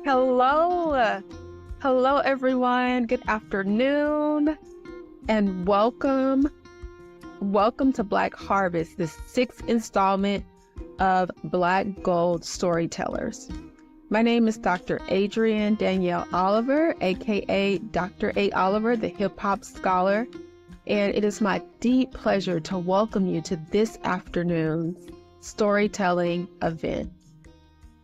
Hello. Hello, everyone. Good afternoon and welcome. Welcome to Black Harvest, the sixth installment of Black Gold Storytellers. My name is Dr. Adrienne Danielle Oliver, aka Dr. A. Oliver, the hip hop scholar, and it is my deep pleasure to welcome you to this afternoon's storytelling event.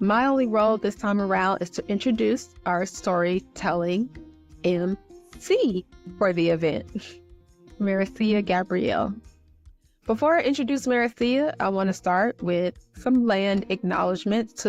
My only role this time around is to introduce our storytelling MC for the event, Marcia Gabrielle. Before I introduce Marcia, I want to start with some land acknowledgements.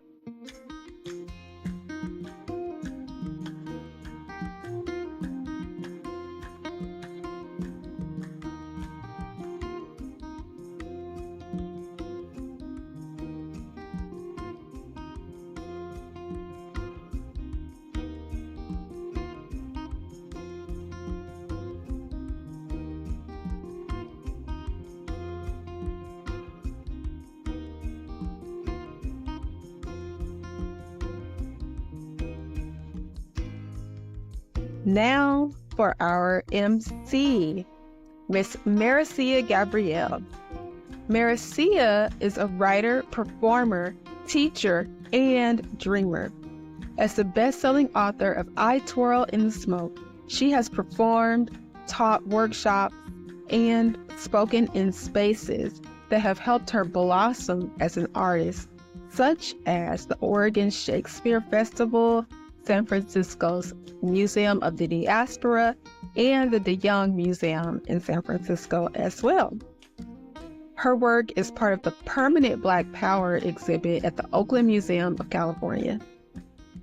Now for our MC, Miss Marcia Gabrielle. Marcia is a writer, performer, teacher, and dreamer. As the best-selling author of I Twirl in the Smoke, she has performed, taught workshops, and spoken in spaces that have helped her blossom as an artist, such as the Oregon Shakespeare Festival, San Francisco's Museum of the Diaspora, and the DeYoung Museum in San Francisco as well. Her work is part of the permanent Black Power exhibit at the Oakland Museum of California.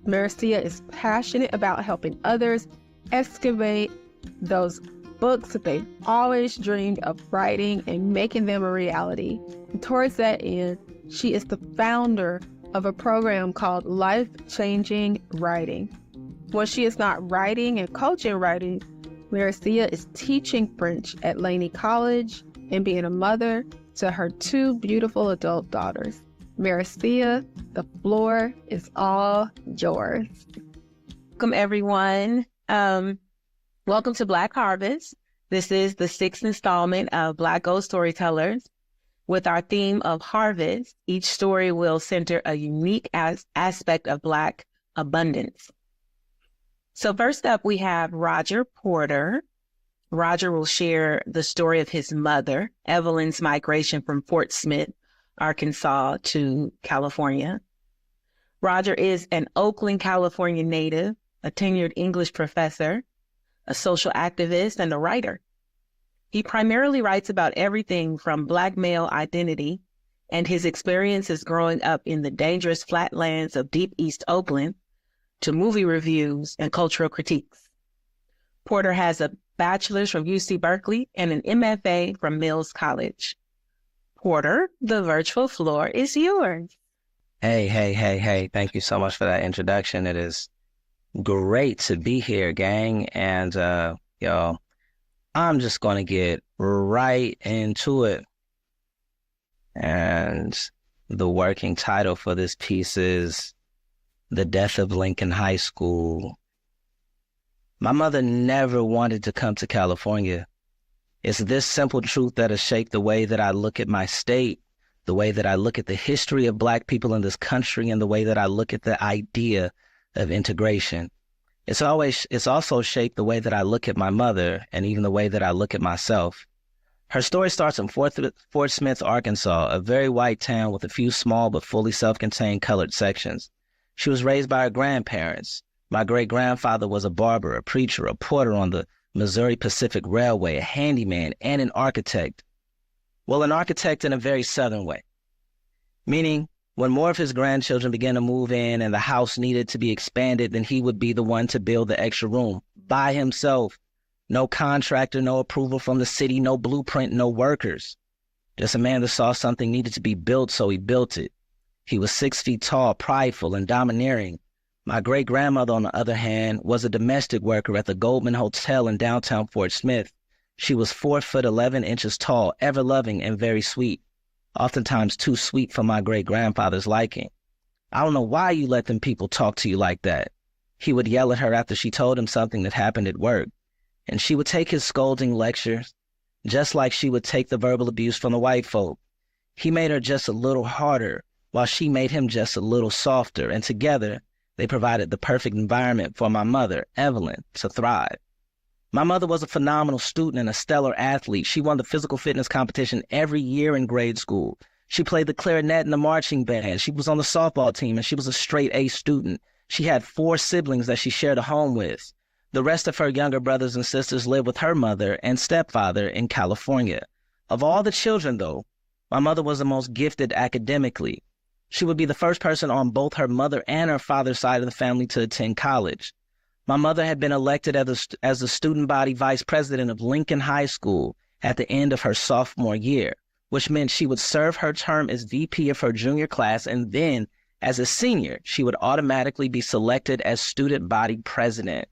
Marcia is passionate about helping others excavate those books that they've always dreamed of writing and making them a reality. And towards that end, she is the founder of a program called Life-Changing Writing. When she is not writing and coaching writing, Marcia is teaching French at Laney College and being a mother to her two beautiful adult daughters. Marcia, the floor is all yours. Welcome, everyone. Welcome to Black Harvest. This is the sixth installment of Black Gold Storytellers. With our theme of harvest, each story will center a unique aspect of Black abundance. So first up, we have Roger Porter. Roger will share the story of his mother, Evelyn's migration from Fort Smith, Arkansas to California. Roger is an Oakland, California native, a tenured English professor, a social activist, and a writer. He primarily writes about everything from Black male identity and his experiences growing up in the dangerous flatlands of Deep East Oakland to movie reviews and cultural critiques. Porter has a bachelor's from UC Berkeley and an MFA from Mills College. Porter, the virtual floor is yours. Hey. Thank you so much for that introduction. It is great to be here, gang. And, y'all, I'm just going to get right into it. And the working title for this piece is The Death of Lincoln High School. My mother never wanted to come to California. It's this simple truth that has shaped the way that I look at my state, the way that I look at the history of Black people in this country, and the way that I look at the idea of integration. It's also shaped the way that I look at my mother and even the way that I look at myself. Her story starts in Fort Smith, Arkansas, a very white town with a few small but fully self-contained colored sections. She was raised by her grandparents. My great-grandfather was a barber, a preacher, a porter on the Missouri Pacific Railway, a handyman, and an architect. Well, an architect in a very Southern way, meaning when more of his grandchildren began to move in and the house needed to be expanded, then he would be the one to build the extra room by himself. No contractor, no approval from the city, no blueprint, no workers. Just a man that saw something needed to be built, so he built it. He was 6 feet tall, prideful, and domineering. My great-grandmother, on the other hand, was a domestic worker at the Goldman Hotel in downtown Fort Smith. She was 4 foot 11 inches tall, ever-loving, and very sweet. Oftentimes too sweet for my great-grandfather's liking. I don't know why you let them people talk to you like that. He would yell at her after she told him something that happened at work, and she would take his scolding lectures just like she would take the verbal abuse from the white folk. He made her just a little harder, while she made him just a little softer, and together they provided the perfect environment for my mother, Evelyn, to thrive. My mother was a phenomenal student and a stellar athlete. She won the physical fitness competition every year in grade school. She played the clarinet in the marching band. She was on the softball team, and she was a straight A student. She had 4 siblings that she shared a home with. The rest of her younger brothers and sisters lived with her mother and stepfather in California. Of all the children, though, my mother was the most gifted academically. She would be the first person on both her mother and her father's side of the family to attend college. My mother had been elected as the student body vice president of Lincoln High School at the end of her sophomore year, which meant she would serve her term as VP of her junior class, and then, as a senior, she would automatically be selected as student body president.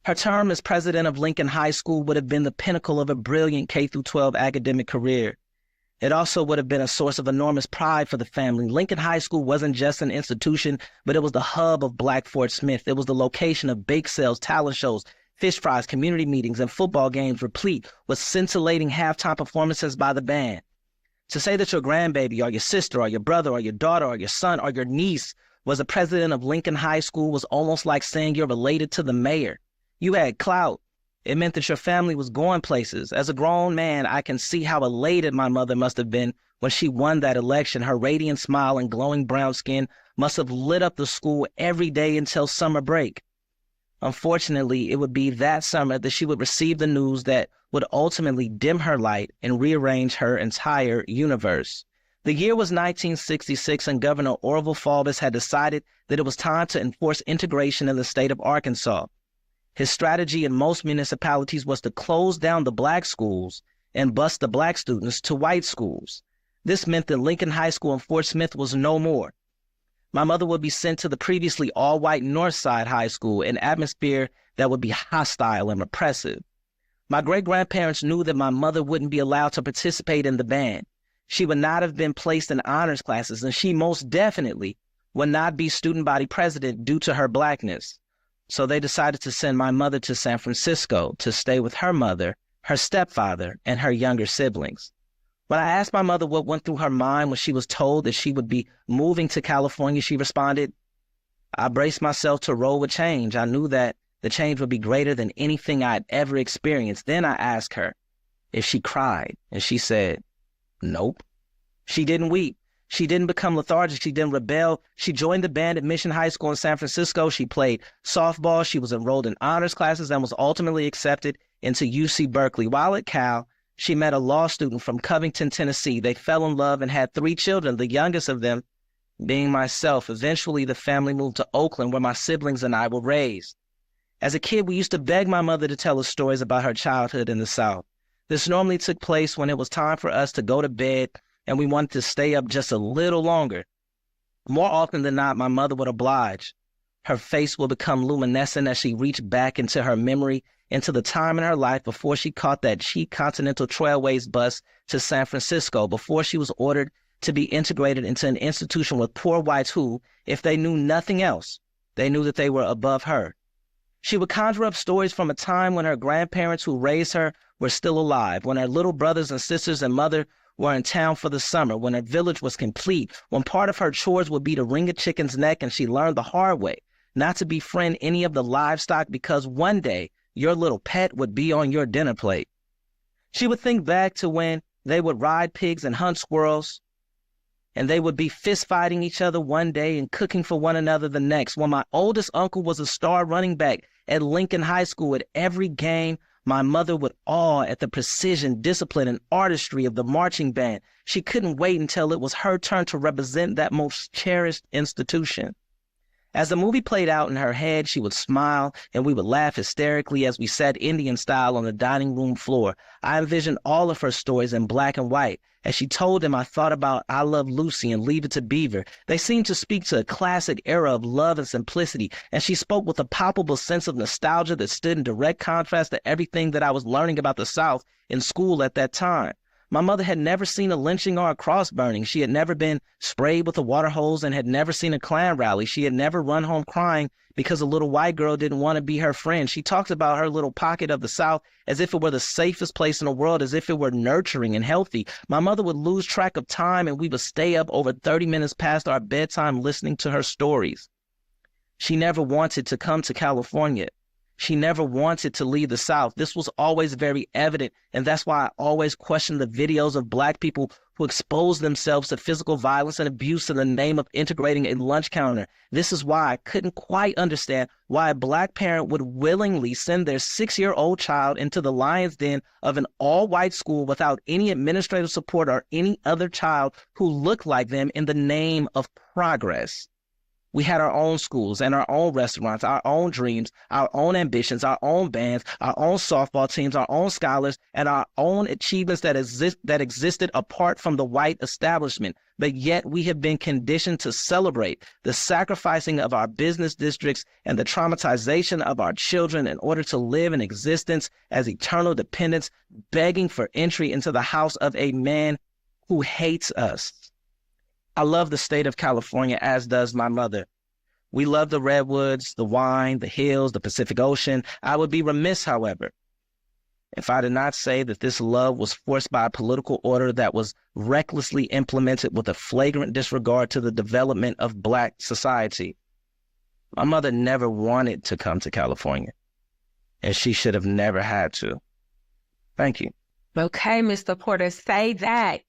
Her term as president of Lincoln High School would have been the pinnacle of a brilliant K-12 academic career. It also would have been a source of enormous pride for the family. Lincoln High School wasn't just an institution, but it was the hub of Black Fort Smith. It was the location of bake sales, talent shows, fish fries, community meetings, and football games replete with scintillating halftime performances by the band. To say that your grandbaby or your sister or your brother or your daughter or your son or your niece was the president of Lincoln High School was almost like saying you're related to the mayor. You had clout. It meant that your family was going places. As a grown man, I can see how elated my mother must have been when she won that election. Her radiant smile and glowing brown skin must have lit up the school every day until summer break. Unfortunately, it would be that summer that she would receive the news that would ultimately dim her light and rearrange her entire universe. The year was 1966, and Governor Orville Faubus had decided that it was time to enforce integration in the state of Arkansas. His strategy in most municipalities was to close down the Black schools and bus the Black students to white schools. This meant that Lincoln High School in Fort Smith was no more. My mother would be sent to the previously all-white Northside High School, an atmosphere that would be hostile and repressive. My great-grandparents knew that my mother wouldn't be allowed to participate in the band. She would not have been placed in honors classes, and she most definitely would not be student body president due to her Blackness. So they decided to send my mother to San Francisco to stay with her mother, her stepfather, and her younger siblings. When I asked my mother what went through her mind when she was told that she would be moving to California, she responded, "I braced myself to roll with change. I knew that the change would be greater than anything I'd ever experienced." Then I asked her if she cried, and she said, "Nope." She didn't weep. She didn't become lethargic. She didn't rebel. She joined the band at Mission High School in San Francisco. She played softball. She was enrolled in honors classes and was ultimately accepted into UC Berkeley. While at Cal, she met a law student from Covington, Tennessee. They fell in love and had 3 children, the youngest of them being myself. Eventually, the family moved to Oakland, where my siblings and I were raised. As a kid, we used to beg my mother to tell us stories about her childhood in the South. This normally took place when it was time for us to go to bed and we wanted to stay up just a little longer. More often than not, my mother would oblige. Her face would become luminescent as she reached back into her memory, into the time in her life before she caught that cheap Continental Trailways bus to San Francisco, before she was ordered to be integrated into an institution with poor whites who, if they knew nothing else, they knew that they were above her. She would conjure up stories from a time when her grandparents who raised her were still alive, when her little brothers and sisters and mother were in town for the summer, when her village was complete, when part of her chores would be to wring a chicken's neck, and she learned the hard way not to befriend any of the livestock because one day your little pet would be on your dinner plate. She would think back to when they would ride pigs and hunt squirrels, and they would be fist fighting each other one day and cooking for one another the next. When my oldest uncle was a star running back at Lincoln High School, at every game, my mother would awe at the precision, discipline, and artistry of the marching band. She couldn't wait until it was her turn to represent that most cherished institution. As the movie played out in her head, she would smile, and we would laugh hysterically as we sat Indian style on the dining room floor. I envisioned all of her stories in black and white. As she told them, I thought about I Love Lucy and Leave It to Beaver. They seemed to speak to a classic era of love and simplicity, and she spoke with a palpable sense of nostalgia that stood in direct contrast to everything that I was learning about the South in school at that time. My mother had never seen a lynching or a cross burning. She had never been sprayed with a water hose and had never seen a Klan rally. She had never run home crying because a little white girl didn't want to be her friend. She talks about her little pocket of the South as if it were the safest place in the world, as if it were nurturing and healthy. My mother would lose track of time and we would stay up over 30 minutes past our bedtime listening to her stories. She never wanted to come to California. She never wanted to leave the South. This was always very evident, and that's why I always question the videos of Black people who expose themselves to physical violence and abuse in the name of integrating a lunch counter. This is why I couldn't quite understand why a Black parent would willingly send their 6-year-old child into the lion's den of an all-white school without any administrative support or any other child who looked like them in the name of progress. We had our own schools and our own restaurants, our own dreams, our own ambitions, our own bands, our own softball teams, our own scholars, and our own achievements that existed apart from the white establishment. But yet we have been conditioned to celebrate the sacrificing of our business districts and the traumatization of our children in order to live in existence as eternal dependents, begging for entry into the house of a man who hates us. I love the state of California, as does my mother. We love the redwoods, the wine, the hills, the Pacific Ocean. I would be remiss, however, if I did not say that this love was forced by a political order that was recklessly implemented with a flagrant disregard to the development of Black society. My mother never wanted to come to California, and she should have never had to. Thank you. Okay, Mr. Porter, say that.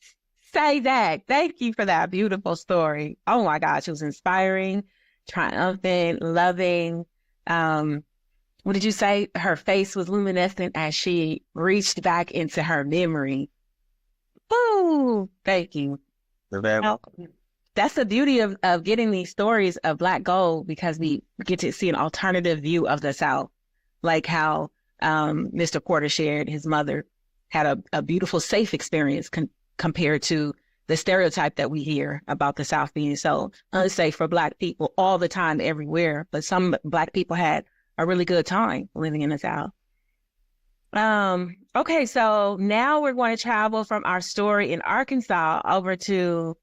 Say that. Thank you for that beautiful story. Oh my gosh, it was inspiring, triumphant, loving. What did you say? Her face was luminescent as she reached back into her memory. Ooh, thank you. That's the beauty of getting these stories of Black gold, because we get to see an alternative view of the South, like how Mr. Porter shared his mother had a beautiful, safe experience compared to the stereotype that we hear about the South being so unsafe for Black people all the time, everywhere. But some Black people had a really good time living in the South. Okay, so now we're going to travel from our story in Arkansas over to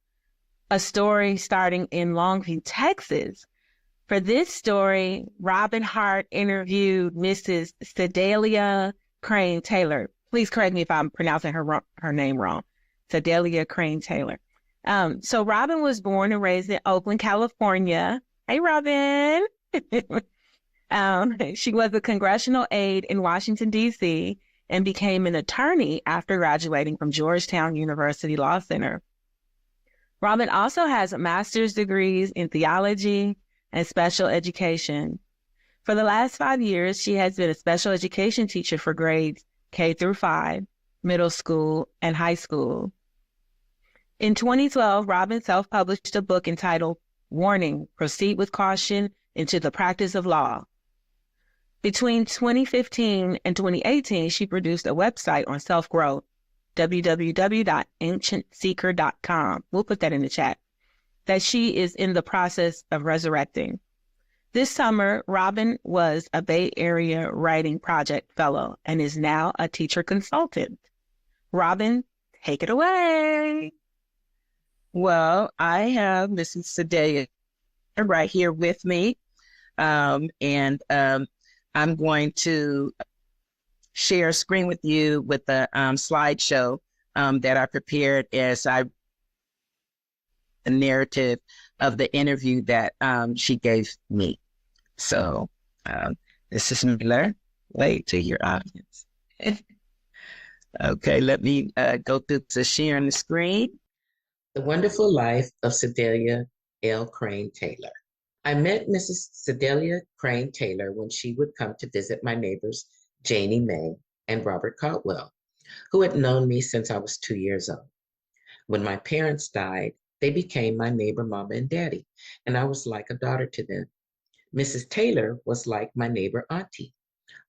a story starting in Longview, Texas. For this story, Robin Hart interviewed Mrs. Sedalia Crane Taylor. Please correct me if I'm pronouncing her name wrong. Sedalia Crane Taylor. So Robin was born and raised in Oakland, California. Hey, Robin. She was a congressional aide in Washington, D.C., and became an attorney after graduating from Georgetown University Law Center. Robin also has master's degrees in theology and special education. For the last 5 years, she has been a special education teacher for grades K through 5, middle school, and high school. In 2012, Robin self-published a book entitled Warning, Proceed with Caution into the Practice of Law. Between 2015 and 2018, she produced a website on self-growth, www.ancientseeker.com. We'll put that in the chat, that she is in the process of resurrecting. This summer, Robin was a Bay Area Writing Project Fellow and is now a teacher consultant. Robin, take it away. Well, I have Mrs. Sedalia right here with me, and I'm going to share a screen with you with a slideshow that I prepared as a narrative of the interview that she gave me. So this is similar. Wait to your audience. Okay, let me go through to sharing the screen. The Wonderful Life of Sedalia L. Crane Taylor. I met Mrs. Sedalia Crane Taylor when she would come to visit my neighbors, Janie May and Robert Caldwell, who had known me since I was 2 years old. When my parents died, they became my neighbor mama and daddy, and I was like a daughter to them. Mrs. Taylor was like my neighbor auntie.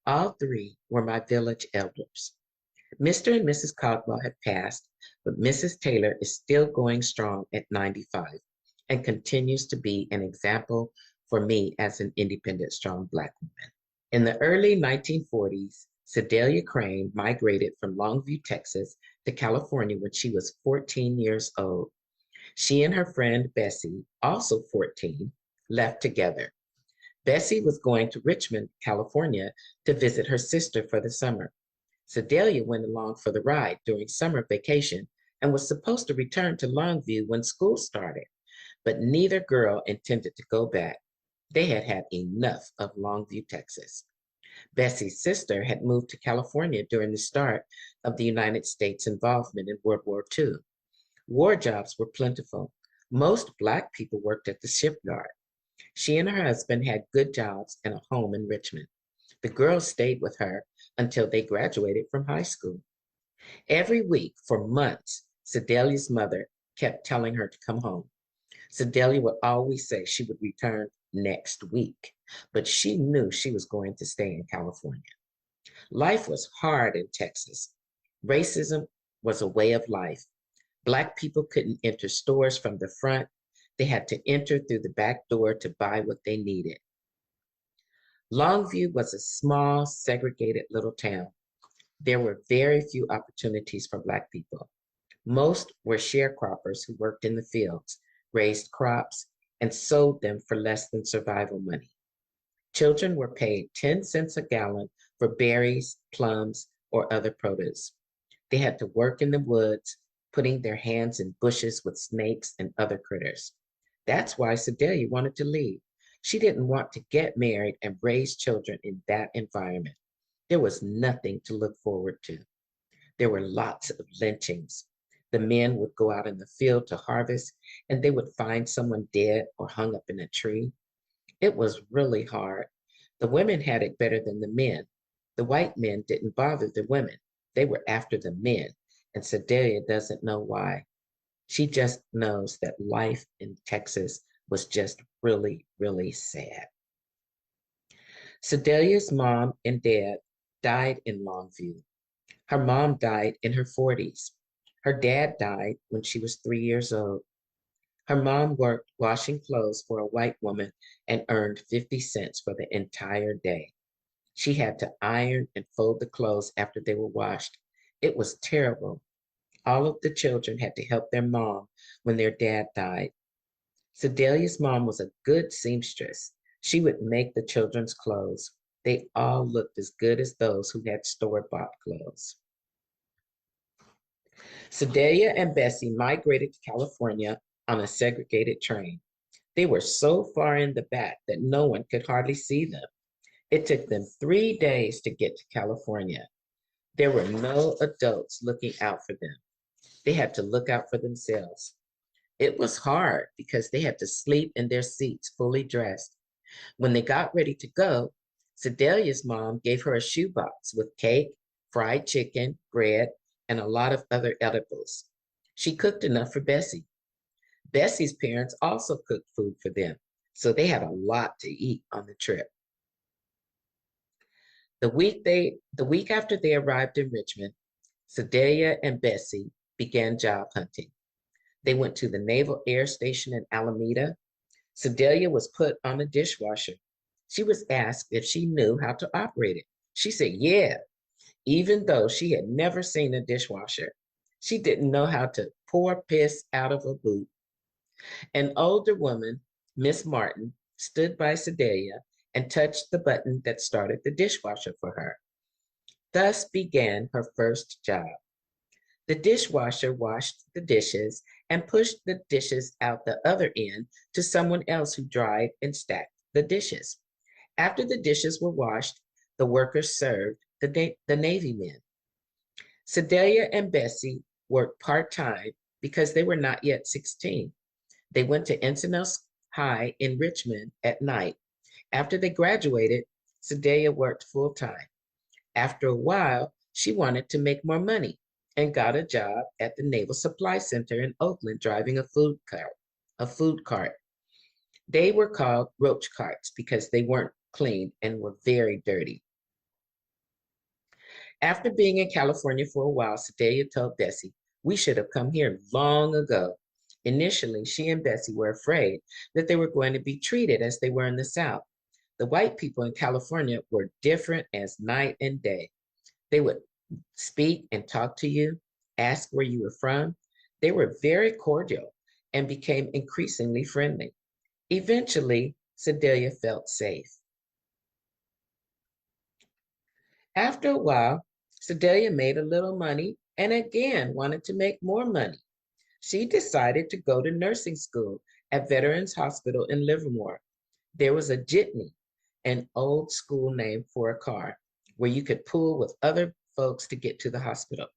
All three were my village elders. Mr. and Mrs. Caldwell had passed, but Mrs. Taylor is still going strong at 95 and continues to be an example for me as an independent, strong Black woman. In the early 1940s, Sedalia Crane migrated from Longview, Texas to California when she was 14 years old. She and her friend Bessie, also 14, left together. Bessie was going to Richmond, California to visit her sister for the summer. Sedalia went along for the ride during summer vacation and was supposed to return to Longview when school started, but neither girl intended to go back. They had had enough of Longview, Texas. Bessie's sister had moved to California during the start of the United States' involvement in World War II. War jobs were plentiful. Most Black people worked at the shipyard. She and her husband had good jobs and a home in Richmond. The girls stayed with her until they graduated from high school. Every week for months, Sedalia's mother kept telling her to come home. Sedalia would always say she would return next week, but she knew she was going to stay in California. Life was hard in Texas. Racism was a way of life. Black people couldn't enter stores from the front. They had to enter through the back door to buy what they needed. Longview was a small, segregated little town. There were very few opportunities for Black people. Most were sharecroppers who worked in the fields, raised crops, and sold them for less than survival money. Children were paid 10 cents a gallon for berries, plums, or other produce. They had to work in the woods, putting their hands in bushes with snakes and other critters. That's why Sedalia wanted to leave. She didn't want to get married and raise children in that environment. There was nothing to look forward to. There were lots of lynchings. The men would go out in the field to harvest, and they would find someone dead or hung up in a tree. It was really hard. The women had it better than the men. The white men didn't bother the women. They were after the men, and Sedalia doesn't know why. She just knows that life in Texas was just really, really sad. Sedalia's mom and dad died in Longview. Her mom died in her 40s. Her dad died when she was 3 years old. Her mom worked washing clothes for a white woman and earned 50 cents for the entire day. She had to iron and fold the clothes after they were washed. It was terrible. All of the children had to help their mom when their dad died. Sedalia's mom was a good seamstress. She would make the children's clothes. They all looked as good as those who had store-bought clothes. Sedalia and Bessie migrated to California on a segregated train. They were so far in the back that no one could hardly see them. It took them 3 days to get to California. There were no adults looking out for them. They had to look out for themselves. It was hard because they had to sleep in their seats fully dressed. When they got ready to go, Sedalia's mom gave her a shoebox with cake, fried chicken, bread, and a lot of other edibles. She cooked enough for Bessie. Bessie's parents also cooked food for them, so they had a lot to eat on the trip. The week after they arrived in Richmond, Sedalia and Bessie began job hunting. They went to the Naval Air Station in Alameda. Sedalia was put on a dishwasher. She was asked if she knew how to operate it. She said, yeah, even though she had never seen a dishwasher. She didn't know how to pour piss out of a boot. An older woman, Miss Martin, stood by Sedalia and touched the button that started the dishwasher for her. Thus began her first job. The dishwasher washed the dishes and pushed the dishes out the other end to someone else who dried and stacked the dishes. After the dishes were washed, the workers served the Navy men. Sedalia and Bessie worked part-time because they were not yet 16. They went to Encino High in Richmond at night. After they graduated, Sedalia worked full-time. After a while, she wanted to make more money and got a job at the Naval Supply Center in Oakland driving a food cart. They were called roach carts because they weren't clean and were very dirty. After being in California for a while, Sedalia told Bessie, we should have come here long ago. Initially, she and Bessie were afraid that they were going to be treated as they were in the South. The white people in California were different as night and day. They would speak and talk to you, ask where you were from. They were very cordial and became increasingly friendly. Eventually, Sedalia felt safe. After a while, Sedalia made a little money and again wanted to make more money. She decided to go to nursing school at Veterans Hospital in Livermore. There was a jitney, an old school name for a car, where you could pool with other folks to get to the hospital.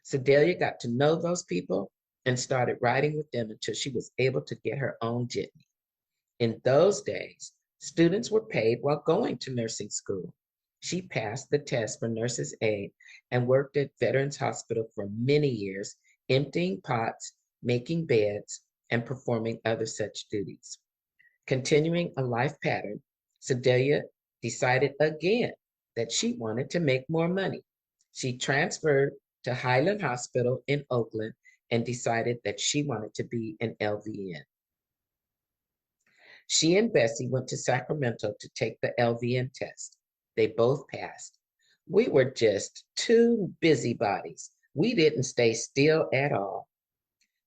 Sedalia got to know those people and started riding with them until she was able to get her own jitney. In those days, students were paid while going to nursing school. She passed the test for nurse's aide and worked at Veterans Hospital for many years, emptying pots, making beds, and performing other such duties. Continuing a life pattern, Sedalia decided again that she wanted to make more money. She transferred to Highland Hospital in Oakland and decided that she wanted to be an LVN. She and Bessie went to Sacramento to take the LVN test. They both passed. We were just two busybodies. We didn't stay still at all.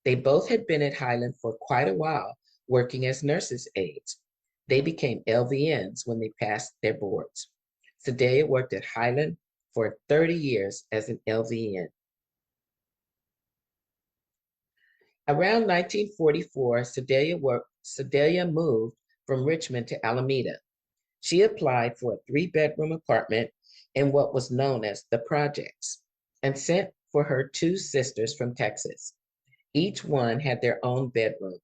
They both had been at Highland for quite a while, working as nurses' aides. They became LVNs when they passed their boards. Sedalia worked at Highland for 30 years as an LVN. Around 1944, Sedalia moved from Richmond to Alameda. She applied for a 3-bedroom apartment in what was known as the projects and sent for her 2 sisters from Texas. Each one had their own bedroom.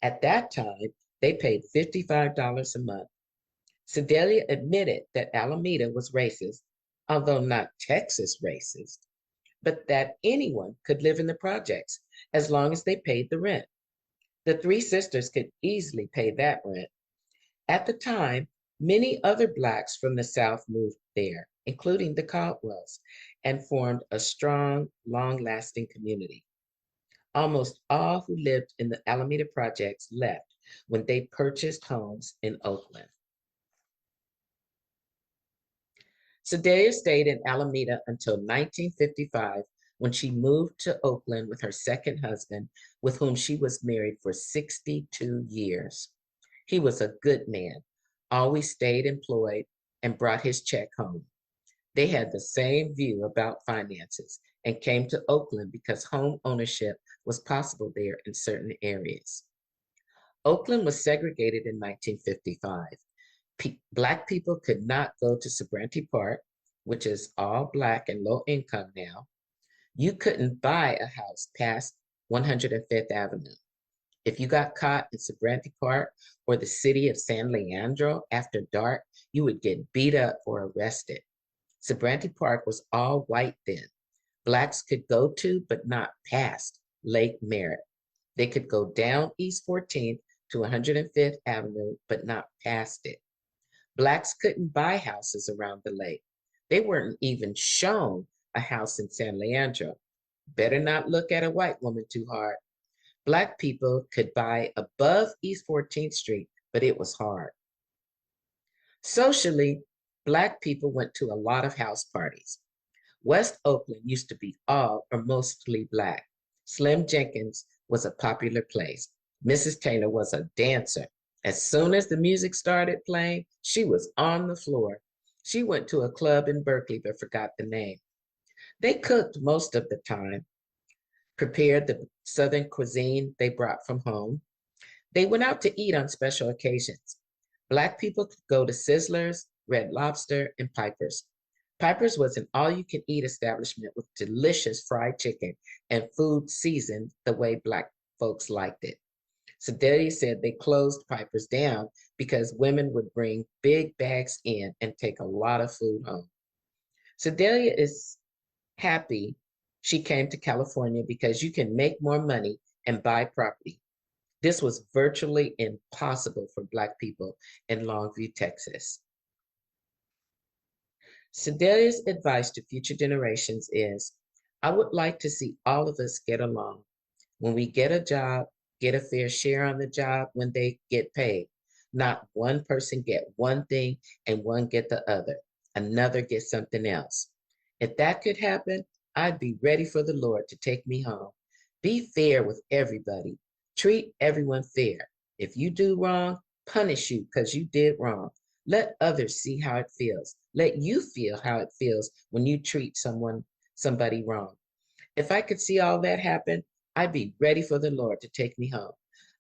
At that time, they paid $55 a month. Sedalia admitted that Alameda was racist, although not Texas racist, but that anyone could live in the projects as long as they paid the rent. The 3 sisters could easily pay that rent. At the time, many other Blacks from the South moved there, including the Caldwells, and formed a strong, long-lasting community. Almost all who lived in the Alameda projects left when they purchased homes in Oakland. Sedalia stayed in Alameda until 1955, when she moved to Oakland with her second husband, with whom she was married for 62 years. He was a good man, always stayed employed, and brought his check home. They had the same view about finances and came to Oakland because home ownership was possible there in certain areas. Oakland was segregated in 1955. Black people could not go to Sobrante Park, which is all Black and low income now. You couldn't buy a house past 105th Avenue. If you got caught in Sobrante Park or the city of San Leandro after dark, you would get beat up or arrested. Sobrante Park was all white then. Blacks could go to, but not past, Lake Merritt. They could go down East 14th to 105th Avenue, but not past it. Blacks couldn't buy houses around the lake. They weren't even shown a house in San Leandro. Better not look at a white woman too hard. Black people could buy above East 14th Street, but it was hard. Socially, Black people went to a lot of house parties. West Oakland used to be all or mostly Black. Slim Jenkins was a popular place. Mrs. Taylor was a dancer. As soon as the music started playing, she was on the floor. She went to a club in Berkeley but forgot the name. They cooked most of the time, prepared the Southern cuisine they brought from home. They went out to eat on special occasions. Black people could go to Sizzlers, Red Lobster, and Piper's. Piper's was an all-you-can-eat establishment with delicious fried chicken and food seasoned the way Black folks liked it. Sedalia said they closed Piper's down because women would bring big bags in and take a lot of food home. Sedalia is happy she came to California because you can make more money and buy property. This was virtually impossible for Black people in Longview, Texas. Sedalia's advice to future generations is, I would like to see all of us get along. When we get a job, get a fair share on the job when they get paid. Not one person get one thing and one get the other. Another get something else. If that could happen, I'd be ready for the Lord to take me home. Be fair with everybody. Treat everyone fair. If you do wrong, punish you because you did wrong. Let others see how it feels. Let you feel how it feels when you treat somebody wrong. If I could see all that happen, I'd be ready for the Lord to take me home.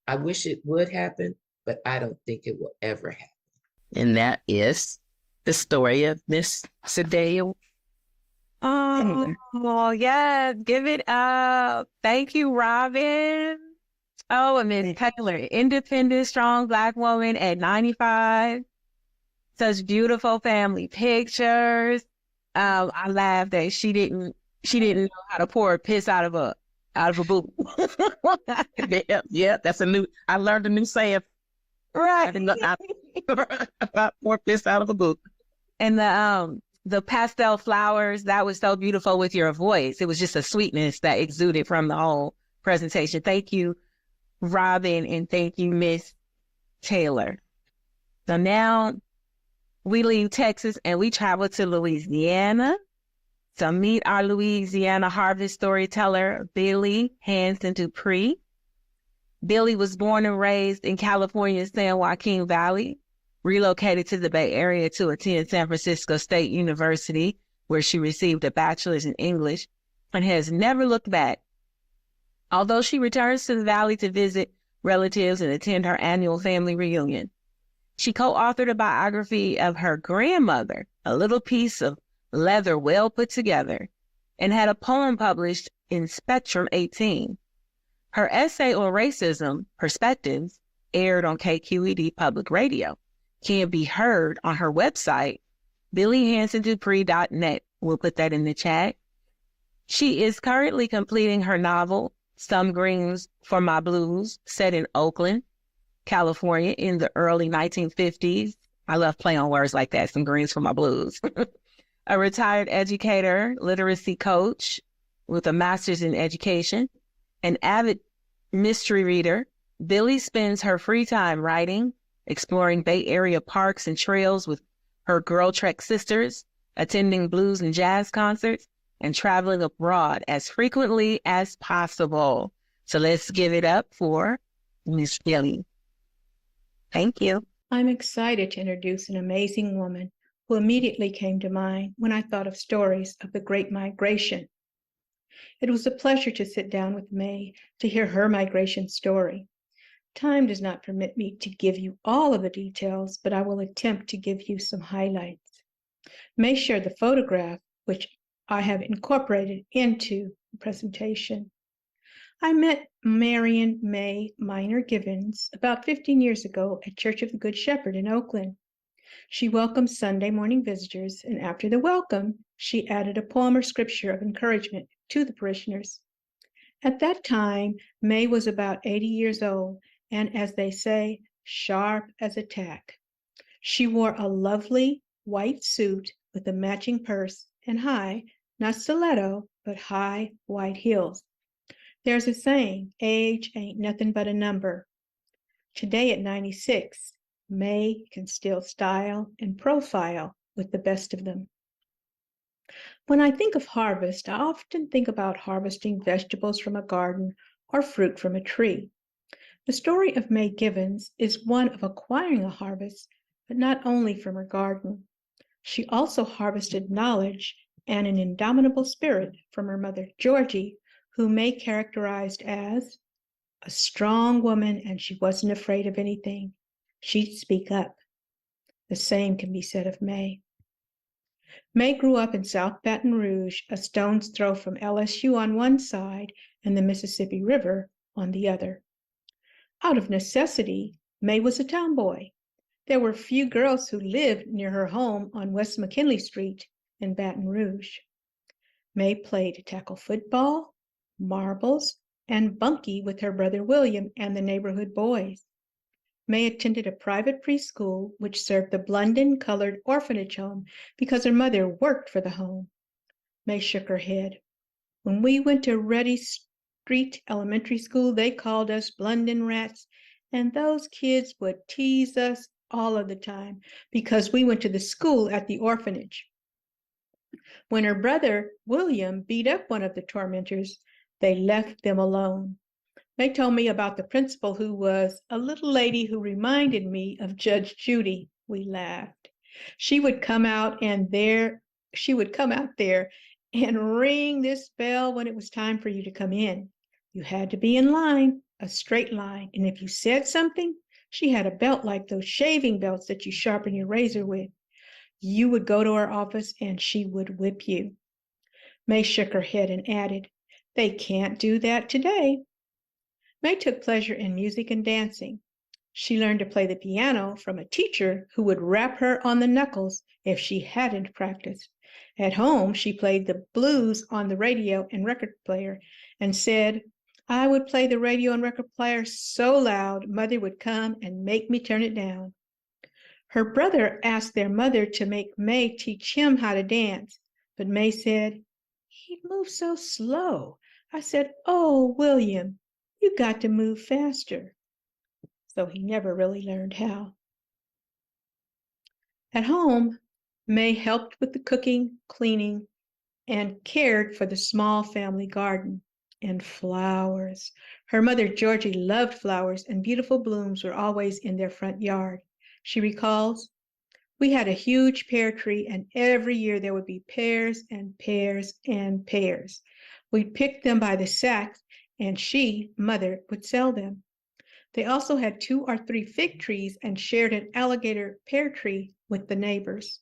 I wish it would happen, but I don't think it will ever happen. And that is the story of Miss Sedalia. Oh, yes. Give it up. Thank you, Robin. Oh, and Miss Taylor, independent, strong Black woman at 95. Such beautiful family pictures. I laughed that she didn't know how to pour piss out of a boot. Yeah, that's I learned a new saying. Right. I didn't know about pour piss out of a boot. And the pastel flowers, that was so beautiful with your voice. It was just a sweetness that exuded from the whole presentation. Thank you, Robin, and thank you, Miss Taylor. So now we leave Texas and we travel to Louisiana to meet our Louisiana harvest storyteller, Billie Hanson-Dupree. Billie was born and raised in California's San Joaquin Valley, relocated to the Bay Area to attend San Francisco State University, where she received a bachelor's in English, and has never looked back. Although she returns to the Valley to visit relatives and attend her annual family reunion. She co-authored a biography of her grandmother, a little piece of leather well put together, and had a poem published in Spectrum 18. Her essay on racism, Perspectives, aired on KQED Public Radio, can be heard on her website, billiehansondupree.net. We'll put that in the chat. She is currently completing her novel, Some Greens for My Blues, set in Oakland, California in the early 1950s. I love playing on words like that, Some Greens for My Blues. A retired educator, literacy coach with a master's in education, an avid mystery reader, Billie spends her free time writing, exploring Bay Area parks and trails with her Girl Trek sisters, attending blues and jazz concerts, and traveling abroad as frequently as possible. So let's give it up for Miss Billie. Thank you. I'm excited to introduce an amazing woman who immediately came to mind when I thought of stories of the Great Migration. It was a pleasure to sit down with May to hear her migration story. Time does not permit me to give you all of the details, but I will attempt to give you some highlights. May shared the photograph, which I have incorporated into the presentation. I met Marion May Minor Givens about 15 years ago at Church of the Good Shepherd in Oakland. She welcomed Sunday morning visitors, and after the welcome, she added a poem or scripture of encouragement to the parishioners. At that time, May was about 80 years old, and as they say, sharp as a tack. She wore a lovely white suit with a matching purse and high, not stiletto, but high white heels. There's a saying, age ain't nothing but a number. Today at 96, May can still style and profile with the best of them. When I think of harvest, I often think about harvesting vegetables from a garden or fruit from a tree. The story of May Givens is one of acquiring a harvest, but not only from her garden. She also harvested knowledge and an indomitable spirit from her mother, Georgie, who May characterized as a strong woman, and she wasn't afraid of anything. She'd speak up. The same can be said of May. May grew up in South Baton Rouge, a stone's throw from LSU on one side and the Mississippi River on the other. Out of necessity, May was a tomboy. There were few girls who lived near her home on West McKinley Street in Baton Rouge. May played tackle football, marbles, and bunkie with her brother William and the neighborhood boys. May attended a private preschool which served the Blunden Colored Orphanage Home because her mother worked for the home. May shook her head. When we went to Reddy Street Elementary School, they called us Blunden rats, and those kids would tease us all of the time because we went to the school at the orphanage. When her brother, William, beat up one of the tormentors, they left them alone. They told me about the principal, who was a little lady who reminded me of Judge Judy. We laughed. She would come out there and ring this bell when it was time for you to come in. You had to be in line, a straight line, and if you said something, she had a belt like those shaving belts that you sharpen your razor with. You would go to her office and she would whip you. May shook her head and added, "They can't do that today." May took pleasure in music and dancing. She learned to play the piano from a teacher who would rap her on the knuckles if she hadn't practiced. At home, she played the blues on the radio and record player and said, "I would play the radio and record player so loud, Mother would come and make me turn it down." Her brother asked their mother to make May teach him how to dance, but May said, "He moves so slow." I said, "Oh, William, you got to move faster." So he never really learned how. At home, May helped with the cooking, cleaning, and cared for the small family garden and flowers. Her mother, Georgie, loved flowers, and beautiful blooms were always in their front yard. She recalls, "We had a huge pear tree, and every year there would be pears and pears and pears. We'd pick them by the sacks, and she, Mother, would sell them. They also had 2 or 3 fig trees and shared an alligator pear tree with the neighbors.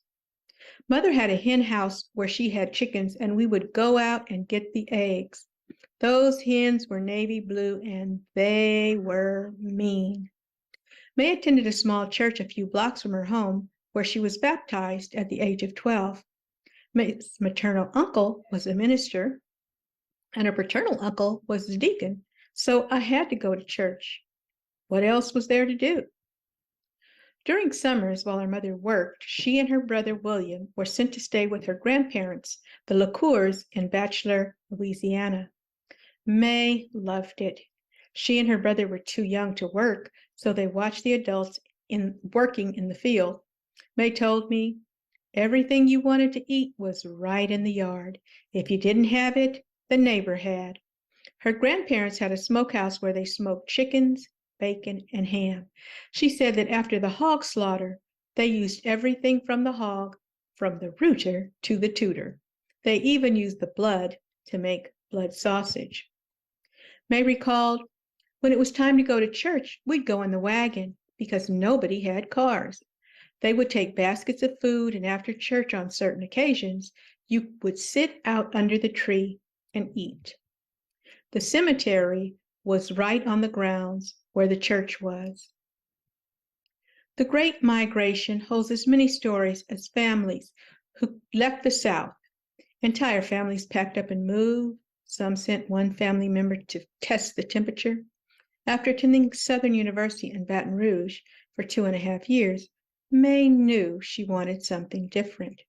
Mother had a hen house where she had chickens, and we would go out and get the eggs. Those hens were navy blue, and they were mean." May attended a small church a few blocks from her home, where she was baptized at the age of 12. May's maternal uncle was a minister, and her paternal uncle was a deacon, so I had to go to church. What else was there to do? During summers, while her mother worked, she and her brother William were sent to stay with her grandparents, the LaCours, in Bachelor, Louisiana. May loved it. She and her brother were too young to work, so they watched the adults working in the field. May told me, "Everything you wanted to eat was right in the yard. If you didn't have it, the neighbor had." Her grandparents had a smokehouse where they smoked chickens, bacon, and ham. She said that after the hog slaughter, they used everything from the hog, from the rooter to the tooter. They even used the blood to make blood sausage. May recalled, "When it was time to go to church, we'd go in the wagon because nobody had cars. They would take baskets of food, and after church on certain occasions, you would sit out under the tree and eat." The cemetery was right on the grounds where the church was. The Great Migration holds as many stories as families who left the South. Entire families packed up and moved. Some sent one family member to test the temperature. After attending Southern University in Baton Rouge for 2.5 years, May knew she wanted something different.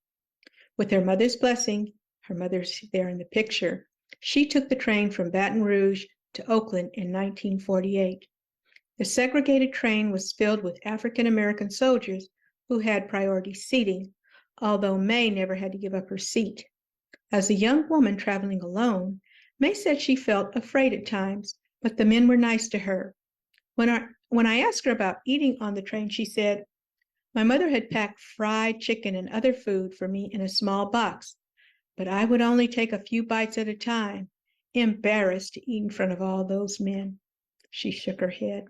With her mother's blessing, her mother's there in the picture, she took the train from Baton Rouge to Oakland in 1948. The segregated train was filled with African American soldiers who had priority seating, although May never had to give up her seat. As a young woman traveling alone, May said she felt afraid at times, but the men were nice to her. When I asked her about eating on the train, she said, "My mother had packed fried chicken and other food for me in a small box, but I would only take a few bites at a time, embarrassed to eat in front of all those men." She shook her head.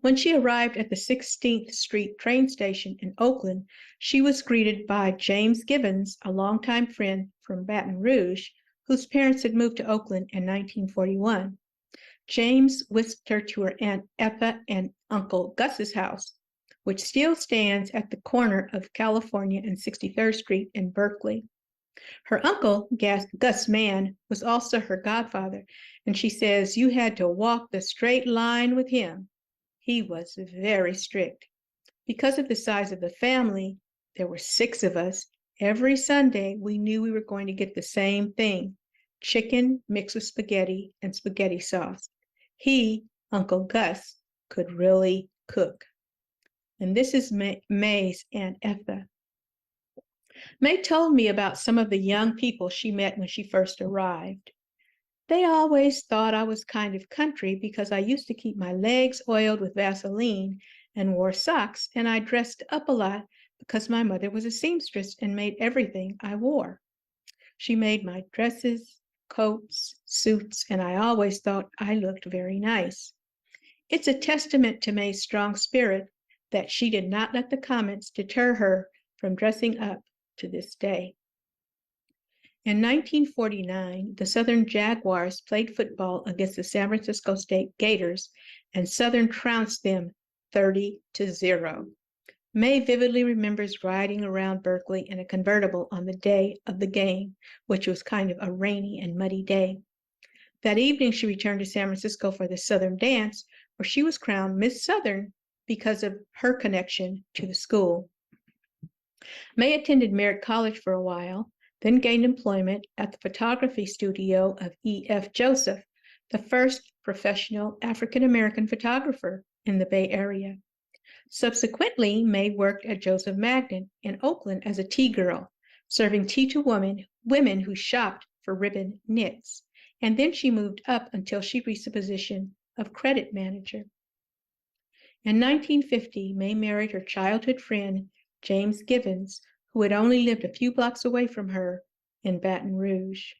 When she arrived at the 16th Street train station in Oakland, she was greeted by James Gibbons, a longtime friend from Baton Rouge, whose parents had moved to Oakland in 1941. James whisked her to her Aunt Ethel and Uncle Gus's house, which still stands at the corner of California and 63rd Street in Berkeley. Her uncle, Gus Mann, was also her godfather, and she says you had to walk the straight line with him. He was very strict. Because of the size of the family, there were 6 of us. Every Sunday, we knew we were going to get the same thing, chicken mixed with spaghetti and spaghetti sauce. He, Uncle Gus, could really cook. And this is May's Aunt Ethel. May told me about some of the young people she met when she first arrived. They always thought I was kind of country because I used to keep my legs oiled with Vaseline and wore socks, and I dressed up a lot because my mother was a seamstress and made everything I wore. She made my dresses, coats, suits, and I always thought I looked very nice. It's a testament to May's strong spirit that she did not let the comments deter her from dressing up to this day. In 1949, the Southern Jaguars played football against the San Francisco State Gators, and Southern trounced them 30-0. May vividly remembers riding around Berkeley in a convertible on the day of the game, which was kind of a rainy and muddy day. That evening, she returned to San Francisco for the Southern dance, where she was crowned Miss Southern because of her connection to the school. May attended Merritt College for a while, then gained employment at the photography studio of E.F. Joseph, the first professional African-American photographer in the Bay Area. Subsequently, May worked at Joseph Magnin in Oakland as a tea girl, serving tea to women who shopped for ribbon knits, and then she moved up until she reached the position of credit manager. In 1950, May married her childhood friend, James Givens, who had only lived a few blocks away from her in Baton Rouge.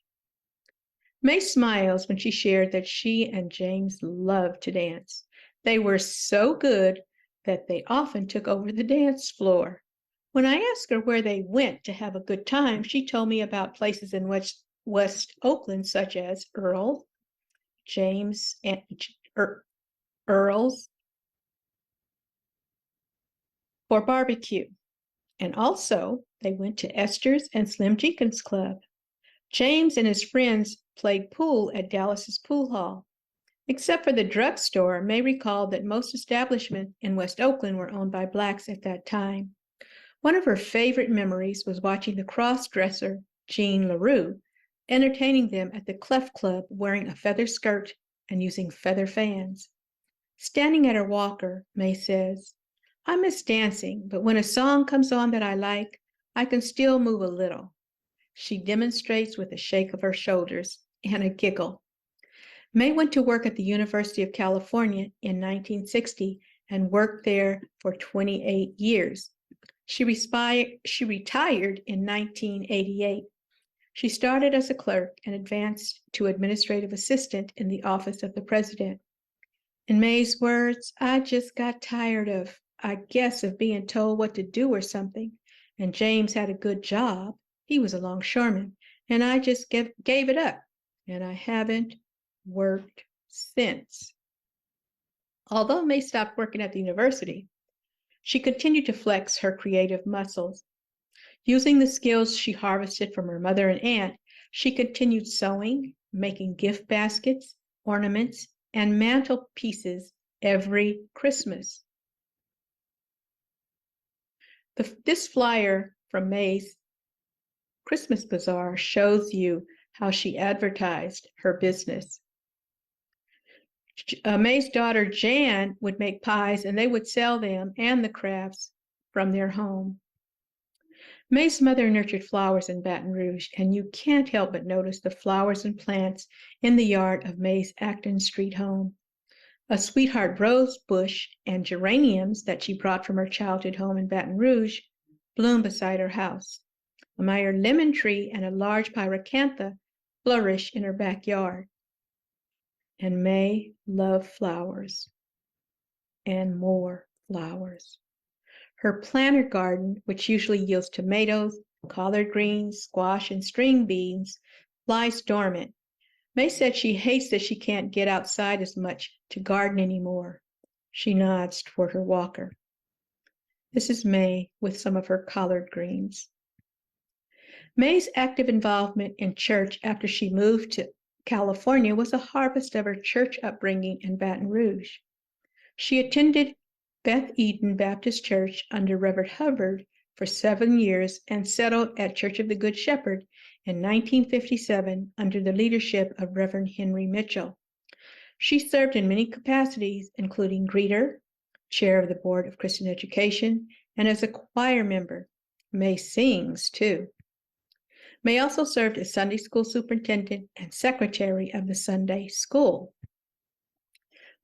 May smiles when she shared that she and James loved to dance. They were so good that they often took over the dance floor. When I asked her where they went to have a good time, she told me about places in West Oakland, such as Earl's, for barbecue. And also, they went to Esther's and Slim Jenkins Club. James and his friends played pool at Dallas's pool hall. Except for the drugstore, May recalled that most establishments in West Oakland were owned by Blacks at that time. One of her favorite memories was watching the cross-dresser, Jean LaRue, entertaining them at the Clef Club wearing a feather skirt and using feather fans. Standing at her walker, May says, "I miss dancing, but when a song comes on that I like, I can still move a little." She demonstrates with a shake of her shoulders and a giggle. May went to work at the University of California in 1960 and worked there for 28 years. She retired in 1988. She started as a clerk and advanced to administrative assistant in the office of the president. In May's words, "I just got tired of, I guess, of being told what to do or something. And James had a good job. He was a longshoreman. And I just gave it up. And I haven't worked since." Although May stopped working at the university, she continued to flex her creative muscles. Using the skills she harvested from her mother and aunt, she continued sewing, making gift baskets, ornaments, and mantelpieces every Christmas. This flyer from May's Christmas Bazaar shows you how she advertised her business. May's daughter Jan would make pies, and they would sell them and the crafts from their home. May's mother nurtured flowers in Baton Rouge, and you can't help but notice the flowers and plants in the yard of May's Acton Street home. A sweetheart rose bush and geraniums that she brought from her childhood home in Baton Rouge bloom beside her house. A Meyer lemon tree and a large pyracantha flourish in her backyard. And May loved flowers and more flowers. Her planter garden, which usually yields tomatoes, collard greens, squash, and string beans, lies dormant. May said she hates that she can't get outside as much to garden anymore. She nods toward her walker. This is May with some of her collard greens. May's active involvement in church after she moved to California was a harvest of her church upbringing in Baton Rouge. She attended Beth Eden Baptist Church under Reverend Hubbard for 7 years and settled at Church of the Good Shepherd in 1957 under the leadership of Reverend Henry Mitchell. She served in many capacities, including greeter, chair of the Board of Christian Education, and as a choir member. May sings, too. May also served as Sunday school superintendent and secretary of the Sunday school.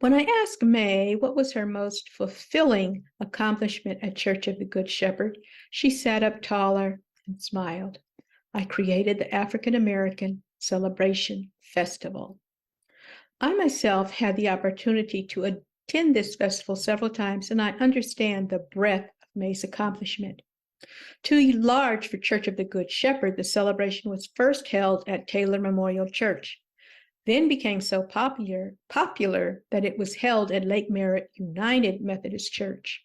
When I asked May what was her most fulfilling accomplishment at Church of the Good Shepherd, she sat up taller and smiled. I created the African American Celebration Festival. I myself had the opportunity to attend this festival several times, and I understand the breadth of May's accomplishment. Too large for Church of the Good Shepherd, the celebration was first held at Taylor Memorial Church, then became so popular that it was held at Lake Merritt United Methodist Church.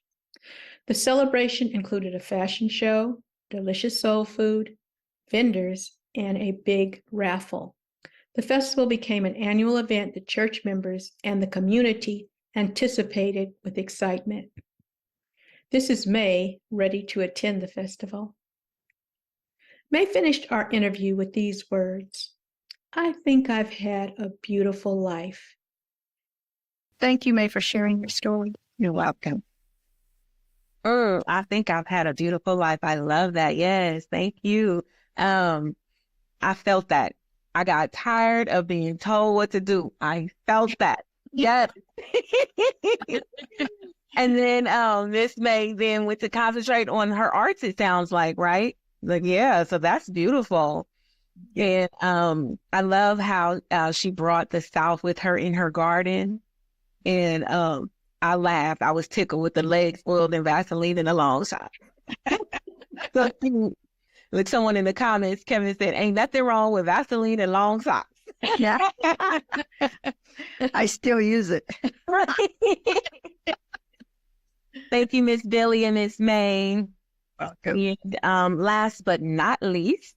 The celebration included a fashion show, delicious soul food, vendors, and a big raffle. The festival became an annual event that church members and the community anticipated with excitement. This is May, ready to attend the festival. May finished our interview with these words: I think I've had a beautiful life. Thank you, May, for sharing your story. You're welcome. I think I've had a beautiful life. I love that. Yes, thank you. I felt that. I got tired of being told what to do. I felt that. Yes. And then Miss May then went to concentrate on her arts, it sounds like, right? Like, yeah, so that's beautiful. And I love how she brought the South with her in her garden. And I laughed. I was tickled with the legs oiled in Vaseline and the long socks. So, like someone in the comments, Kevin said, ain't nothing wrong with Vaseline and long socks. Yeah. I still use it. Thank you, Miss Billie and Miss May. Welcome. And last but not least,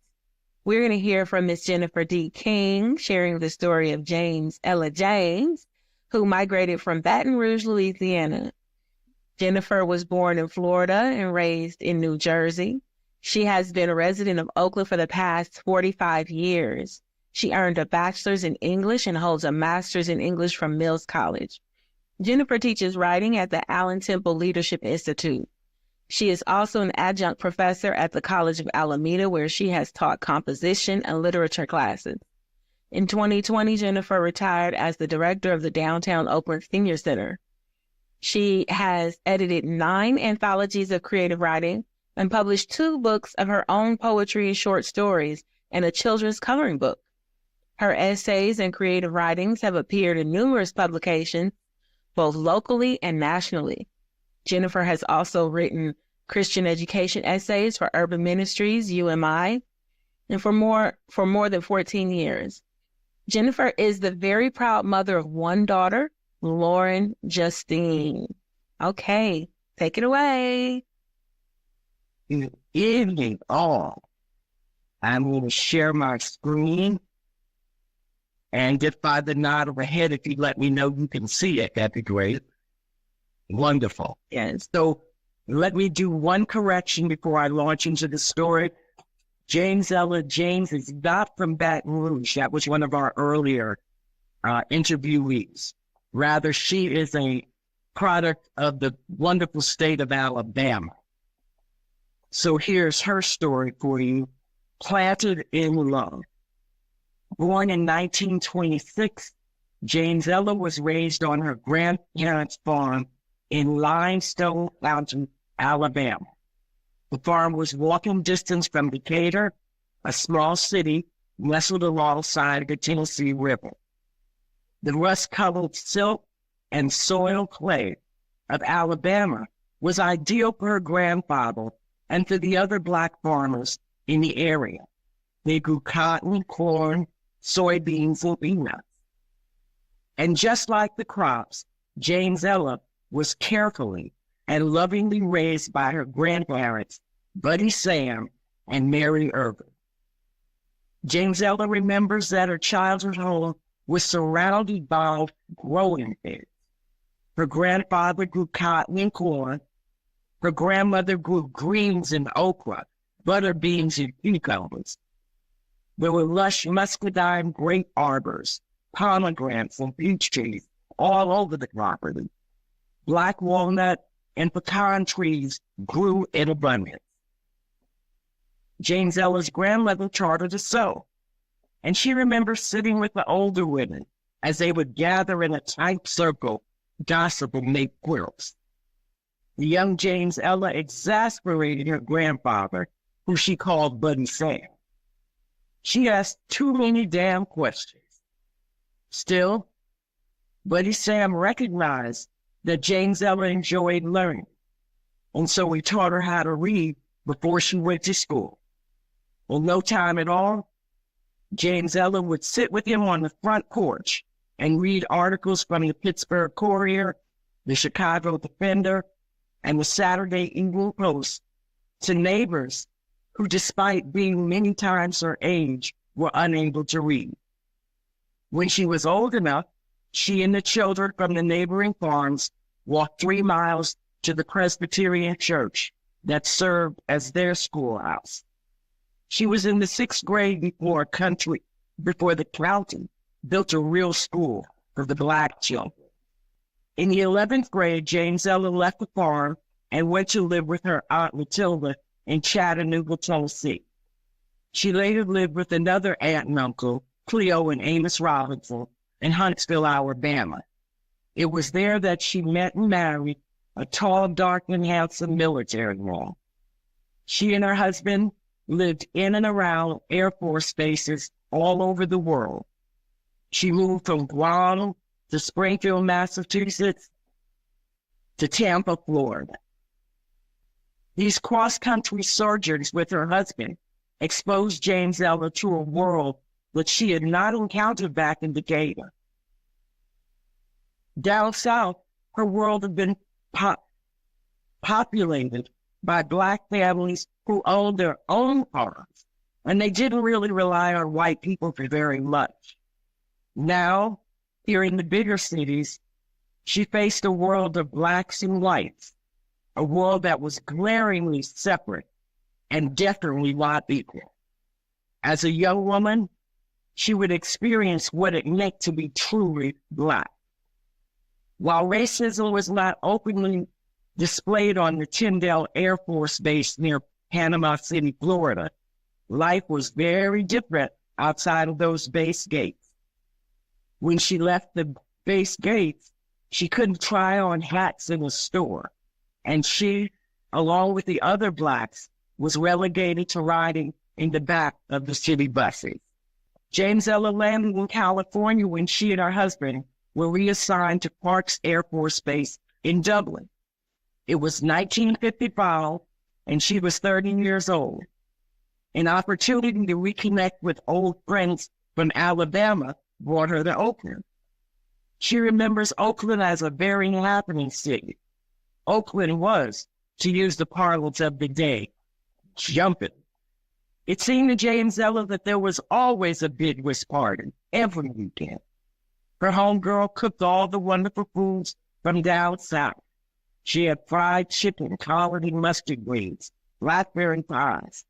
we're going to hear from Miss Jennifer D. King, sharing the story of James Ella James, who migrated from Baton Rouge, Louisiana. Jennifer was born in Florida and raised in New Jersey. She has been a resident of Oakland for the past 45 years. She earned a bachelor's in English and holds a master's in English from Mills College. Jennifer teaches writing at the Allen Temple Leadership Institute. She is also an adjunct professor at the College of Alameda, where she has taught composition and literature classes. In 2020, Jennifer retired as the director of the Downtown Oakland Senior Center. She has edited 9 anthologies of creative writing and published 2 books of her own poetry and short stories and a children's coloring book. Her essays and creative writings have appeared in numerous publications, both locally and nationally. Jennifer has also written Christian education essays for Urban Ministries, UMI, and for more than 14 years. Jennifer is the very proud mother of 1 daughter, Lauren Justine. Okay, take it away. Good evening, all. I'm going to share my screen. And just by the nod of a head, if you let me know you can see it, that'd be great. Wonderful. Yes. So let me do one correction before I launch into the story. James Ella James is not from Baton Rouge. That was one of our earlier interviewees. Rather, she is a product of the wonderful state of Alabama. So here's her story for you, Planted in Love. Born in 1926, James Ella was raised on her grandparents' farm in Limestone Mountain, Alabama. The farm was walking distance from Decatur, a small city nestled alongside the Tennessee River. The rust-colored silt and soil clay of Alabama was ideal for her grandfather and for the other Black farmers in the area. They grew cotton, corn, soybeans, and peanuts. And just like the crops, James Ella was carefully and lovingly raised by her grandparents, Buddy Sam and Mary Irvin. James Ella remembers that her childhood home was surrounded by growing beds. Her grandfather grew cotton and corn. Her grandmother grew greens and okra, butter beans and cucumbers. There were lush muscadine grape arbors, pomegranates, and peach trees all over the property. Black walnut and pecan trees grew in abundance. James Ella's grandmother taught her to sew, and she remembers sitting with the older women as they would gather in a tight circle, gossip, and make quilts. The young James Ella exasperated her grandfather, who she called Buddy Sam. She asked too many damn questions. Still, Buddy Sam recognized that James Ella enjoyed learning, and so he taught her how to read before she went to school. In no time at all, James Ella would sit with him on the front porch and read articles from the Pittsburgh Courier, the Chicago Defender, and the Saturday Evening Post to neighbors who, despite being many times her age, were unable to read. When she was old enough, she and the children from the neighboring farms walked 3 miles to the Presbyterian church that served as their schoolhouse. She was in the 6th grade before the county built a real school for the Black children. In the 11th grade, James Ella left the farm and went to live with her Aunt Matilda in Chattanooga, Tennessee. She later lived with another aunt and uncle, Cleo and Amos Robinson, in Huntsville, Alabama. It was there that she met and married a tall, dark, and handsome military man. She and her husband lived in and around Air Force bases all over the world. She moved from Guam to Springfield, Massachusetts, to Tampa, Florida. These cross-country sojourns with her husband exposed James Ella to a world that she had not encountered back in Decatur. Down south, her world had been populated by Black families who owned their own farms, and they didn't really rely on white people for very much. Now, here in the bigger cities, she faced a world of Blacks and whites, a world that was glaringly separate and definitely not equal. As a young woman, she would experience what it meant to be truly Black. While racism was not openly displayed on the Tyndall Air Force Base near Panama City, Florida, life was very different outside of those base gates. When she left the base gates, she couldn't try on hats in a store, and she, along with the other Blacks, was relegated to riding in the back of the city buses. James Ella landed in California when she and her husband were reassigned to Parks Air Force Base in Dublin. It was 1955, and she was 30 years old. An opportunity to reconnect with old friends from Alabama brought her to Oakland. She remembers Oakland as a very happening city. Oakland was, to use the parlance of the day, jumping. It seemed to James Ella that there was always a big whist party every weekend. Her homegirl cooked all the wonderful foods from down south. She had fried chicken, collard and mustard greens, blackberry pies.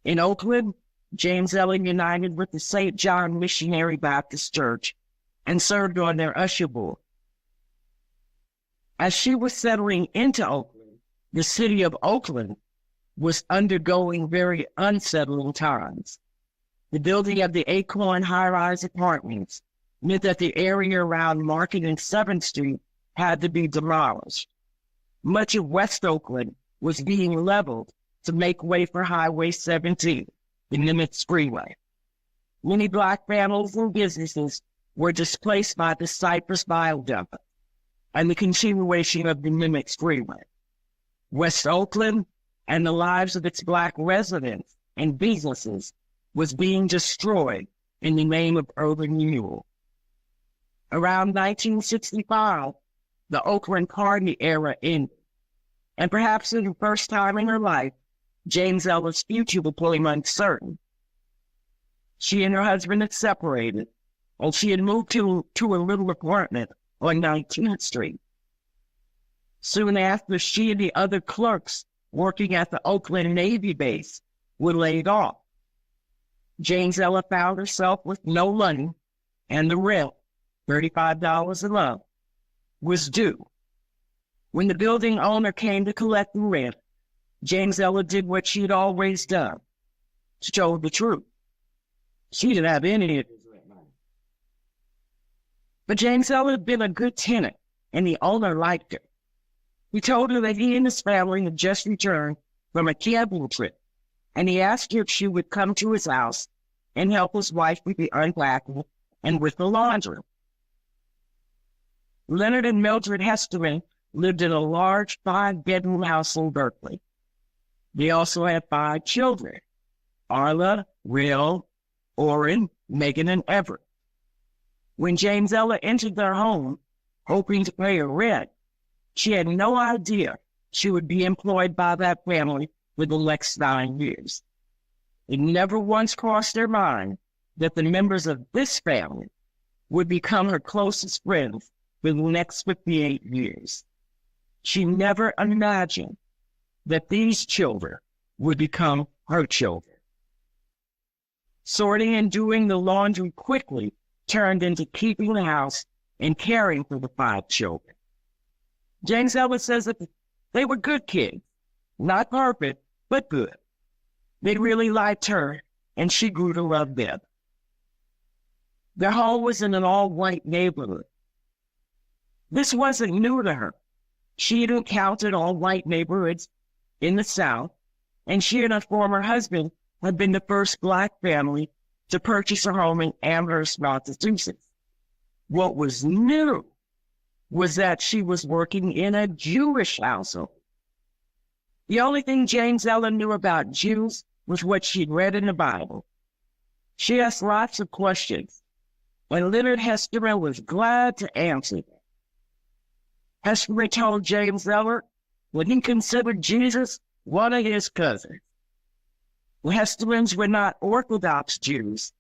In Oakland, James Ella united with the St. John Missionary Baptist Church and served on their usher board. As she was settling into Oakland, the city of Oakland was undergoing very unsettling times. The building of the Acorn high-rise apartments meant that the area around Market and 7th Street had to be demolished. Much of West Oakland was being leveled to make way for Highway 17, the Nimitz Freeway. Many Black families and businesses were displaced by the Cypress Viaduct and the continuation of the Nimitz Freeway. West Oakland and the lives of its Black residents and businesses was being destroyed in the name of urban renewal. Around 1965, the Oakland Party era ended, and perhaps for the first time in her life, James Ella's future became uncertain. She and her husband had separated, and she had moved to a little apartment on 19th Street. Soon after, she and the other clerks working at the Oakland Navy base were laid off. James Ella found herself with no money, and the rent, $35 a month, was due. When the building owner came to collect the rent, James Ella did what she'd always done. She told the truth. She didn't have any of his rent money. But James Eller had been a good tenant, and the owner liked her. He told her that he and his family had just returned from a camping trip, and he asked her if she would come to his house and help his wife with the unpacking and with the laundry. Leonard and Mildred Hesterman lived in a large 5-bedroom house in Berkeley. They also had 5 children: Arla, Will, Orrin, Megan, and Everett. When James Eller entered their home, hoping to pay her rent, she had no idea she would be employed by that family for the next 9 years. It never once crossed her mind that the members of this family would become her closest friends for the next 58 years. She never imagined that these children would become her children. Sorting and doing the laundry quickly turned into keeping the house and caring for the 5 children. James Eller says that they were good kids, not perfect, but good. They really liked her, and she grew to love them. Their home was in an all-white neighborhood. This wasn't new to her. She had encountered all-white neighborhoods in the South, and she and her former husband had been the first Black family to purchase a home in Amherst, Massachusetts. What was new was that she was working in a Jewish household. The only thing James Eller knew about Jews was what she'd read in the Bible. She asked lots of questions, and Leonard Hesterman was glad to answer them. Hesterman told James Eller that he considered Jesus one of his cousins. The Hestermans were not Orthodox Jews,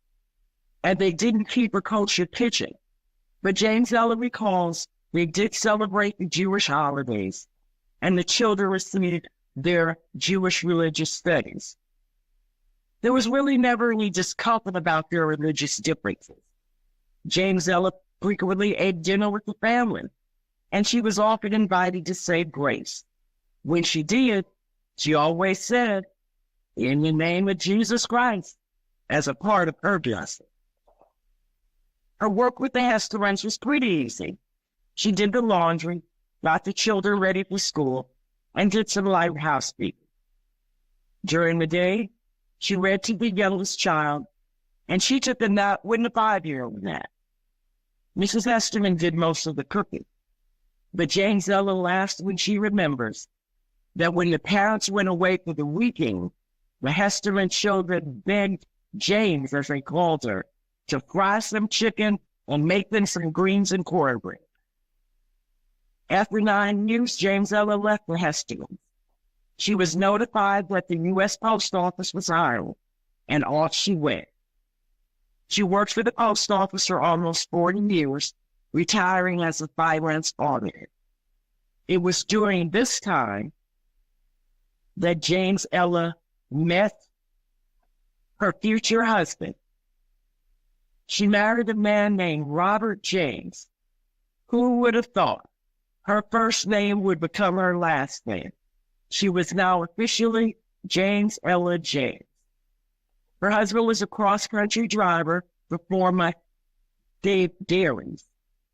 and they didn't keep a kosher kitchen, but James Eller recalls they did celebrate the Jewish holidays, and the children received their Jewish religious studies. There was really never any discomfort about their religious differences. James Eller frequently ate dinner with the family, and she was often invited to say grace. When she did, she always said, "In the name of Jesus Christ," as a part of her blessing. Her work with the Hestermans was pretty easy. She did the laundry, got the children ready for school, and did some light housekeeping. During the day, she read to the youngest child, and she took a nap when the 5-year-old nap. Mrs. Hesterman did most of the cooking, but James Eller laughs when she remembers that when the parents went away for the weekend, the Hesterman children begged James, as they called her, to fry some chicken and make them some greens and cornbread. After 9 years, James Eller left the Hestermans. She was notified that the U.S. Post Office was hiring, and off she went. She worked for the post office for almost 40 years, retiring as a finance auditor. It was during this time that James Eller met her future husband. She married a man named Robert James. Who would have thought her first name would become her last name? She was now officially James Eller James. Her husband was a cross-country driver for former dairies.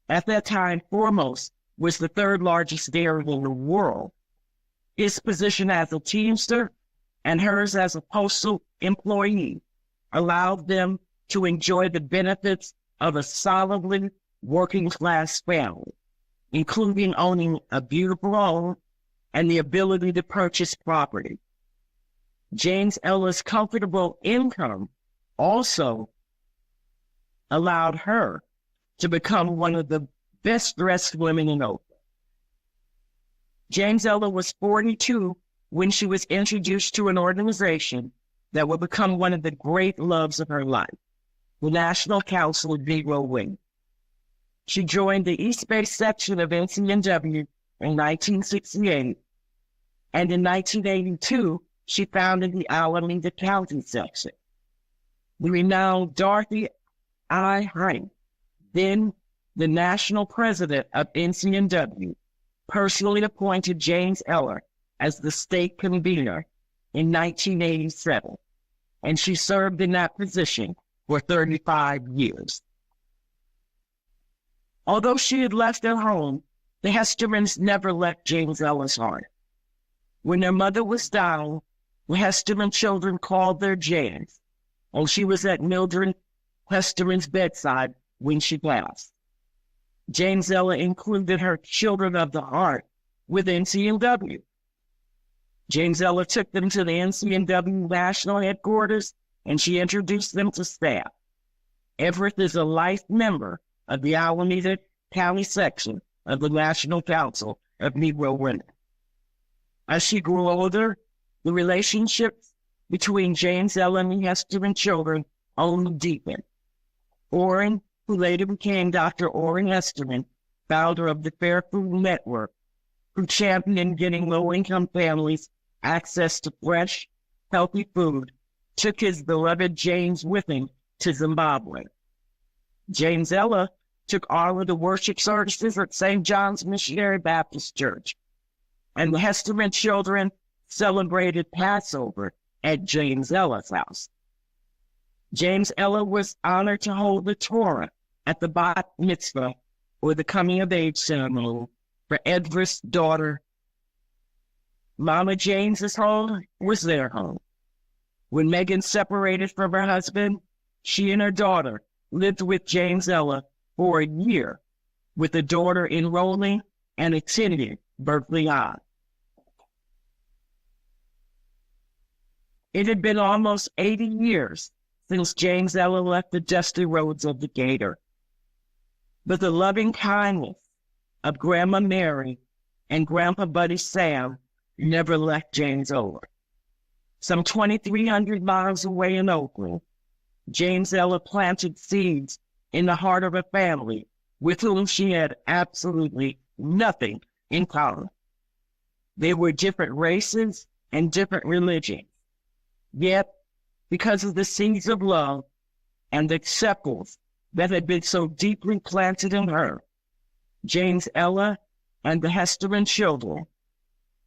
At that time, Foremost was the 3rd largest dairy in the world. His position as a teamster and hers as a postal employee allowed them to enjoy the benefits of a solidly working-class family, including owning a beautiful home and the ability to purchase property. James Eller's comfortable income also allowed her to become one of the best-dressed women in Oakland. James Eller was 42 when she was introduced to an organization that would become one of the great loves of her life, the National Council of Negro Women. She joined the East Bay section of NCNW in 1968, and in 1982, she founded the Alameda County section. The renowned Dorothy I. Hine, then the national president of NCNW, personally appointed James Eller as the state convener in 1987, and she served in that position for 35 years. Although she had left their home, the Hestermans never left James Ella's heart. When their mother was down, the Hesterman children called their James, and she was at Mildred Hesterman's bedside when she passed. James Ella included her children of the heart with NCNW. James Ella took them to the NCNW national headquarters, and she introduced them to staff. Everett is a life member of the Alameda County section of the National Council of Negro Women. As she grew older, the relationships between James Ella and the Hesterman children only deepened. Orrin, who later became Dr. Orrin Hesterman, founder of the Fair Food Network, who championed getting low-income families access to fresh, healthy food, took his beloved James with him to Zimbabwe. James Ella took Arla to worship services at St. John's Missionary Baptist Church, and the Hesterman children celebrated Passover at James Ella's house. James Ella was honored to hold the Torah at the Bat Mitzvah, or the coming of age ceremony, for Edris' daughter. Mama James's home was their home. When Megan separated from her husband, she and her daughter lived with James Ella for a year, with the daughter enrolling and attending Berkeley High. It had been almost 80 years since James Ella left the dusty roads of Decatur. But the loving kindness of Grandma Mary and Grandpa Buddy Sam never left James Ella. Some 2,300 miles away in Oakland, James Ella planted seeds in the heart of a family with whom she had absolutely nothing in common. They were different races and different religions. Yet, because of the seeds of love and acceptance that had been so deeply planted in her, James Ella and the Hesterman children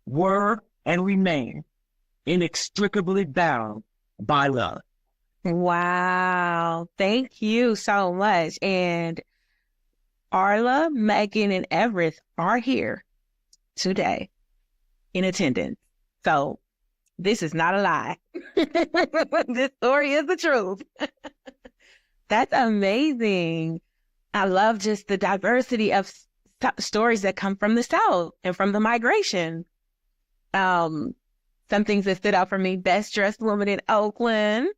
were and remain inextricably bound by love. Wow. Thank you so much. And Arla, Megan, and Everett are here today in attendance. So this is not a lie. This story is the truth. That's amazing. I love just the diversity of stories that come from the South and from the migration. Some things that stood out for me: best dressed woman in Oakland.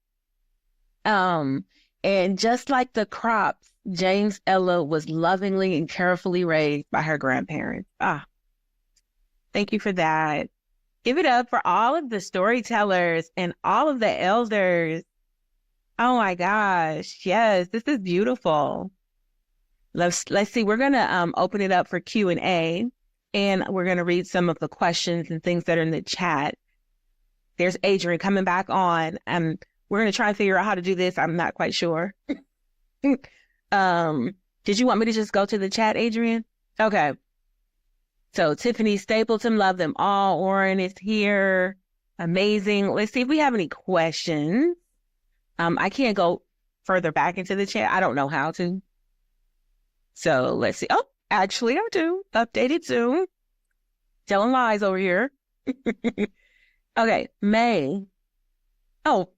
And just like the crops, James Ella was lovingly and carefully raised by her grandparents. Thank you for that. Give it up for all of the storytellers and all of the elders. Oh my gosh. Yes, this is beautiful. Let's see. We're going to open it up for Q&A, and we're going to read some of the questions and things that are in the chat. There's Adrian coming back on. We're going to try and figure out how to do this. I'm not quite sure. Did you want me to just go to the chat, Adrian? Okay. So Tiffany Stapleton, love them all. Orrin is here. Amazing. Let's see if we have any questions. I can't go further back into the chat. I don't know how to. So let's see. Oh, actually I do. Updated Zoom. Telling lies over here. Okay, May. Oh,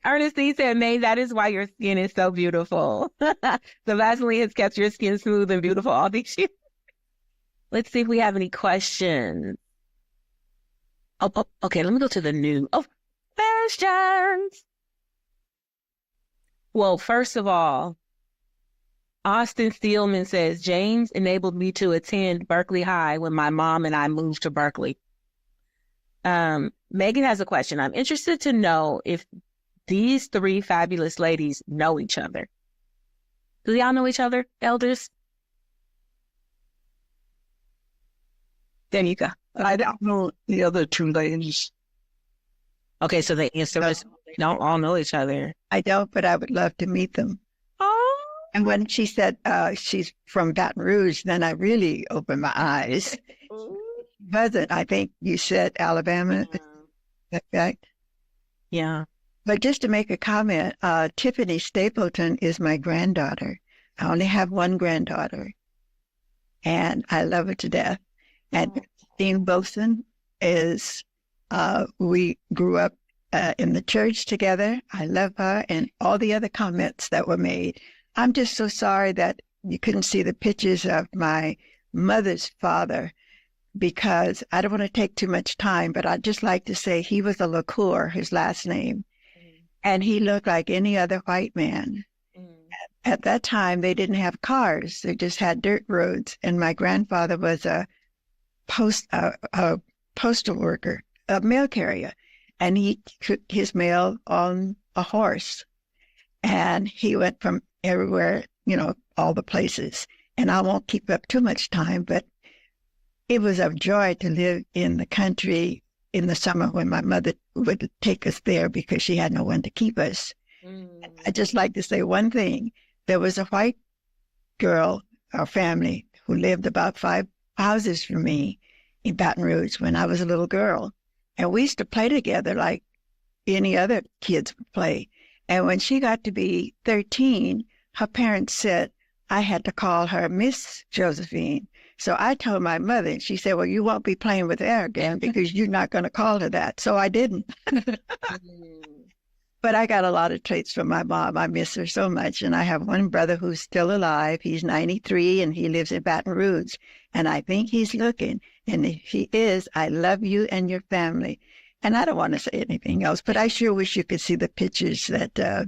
Ernestine said, May, that is why your skin is so beautiful. The Vaseline has kept your skin smooth and beautiful all these years. Let's see if we have any questions. Oh, okay, let me go to the new. Oh, questions. Well, first of all, Austin Steelman says, James enabled me to attend Berkeley High when my mom and I moved to Berkeley. Megan has a question. I'm interested to know if these three fabulous ladies know each other. Do y'all know each other, elders? Danica. I don't know the other two ladies. Okay, so the answer is don't all know each other. I don't, but I would love to meet them. Oh. And when she said she's from Baton Rouge, then I really opened my eyes. Wasn't, I think you said Alabama. Is that right? Yeah. But just to make a comment, Tiffany Stapleton is my granddaughter. I only have one granddaughter, and I love her to death. And Justine Wilson is, we grew up in the church together. I love her and all the other comments that were made. I'm just so sorry that you couldn't see the pictures of my mother's father, because I don't want to take too much time, but I'd just like to say he was a LaCour, his last name, and he looked like any other white man. At that time, they didn't have cars. They just had dirt roads. And my grandfather was a postal worker, a mail carrier, and he took his mail on a horse. And he went from everywhere, all the places. And I won't keep up too much time, but it was a joy to live in the country in the summer when my mother would take us there because she had no one to keep us. I'd just like to say one thing. There was a white girl, our family, who lived about 5 houses from me in Baton Rouge when I was a little girl. And we used to play together like any other kids would play. And when she got to be 13, her parents said I had to call her Miss Josephine. So I told my mother, and she said, well, you won't be playing with her again because you're not going to call her that. So I didn't. But I got a lot of traits from my mom. I miss her so much. And I have one brother who's still alive. He's 93 and he lives in Baton Rouge. And I think he's looking. And if he is, I love you and your family. And I don't want to say anything else, but I sure wish you could see the pictures that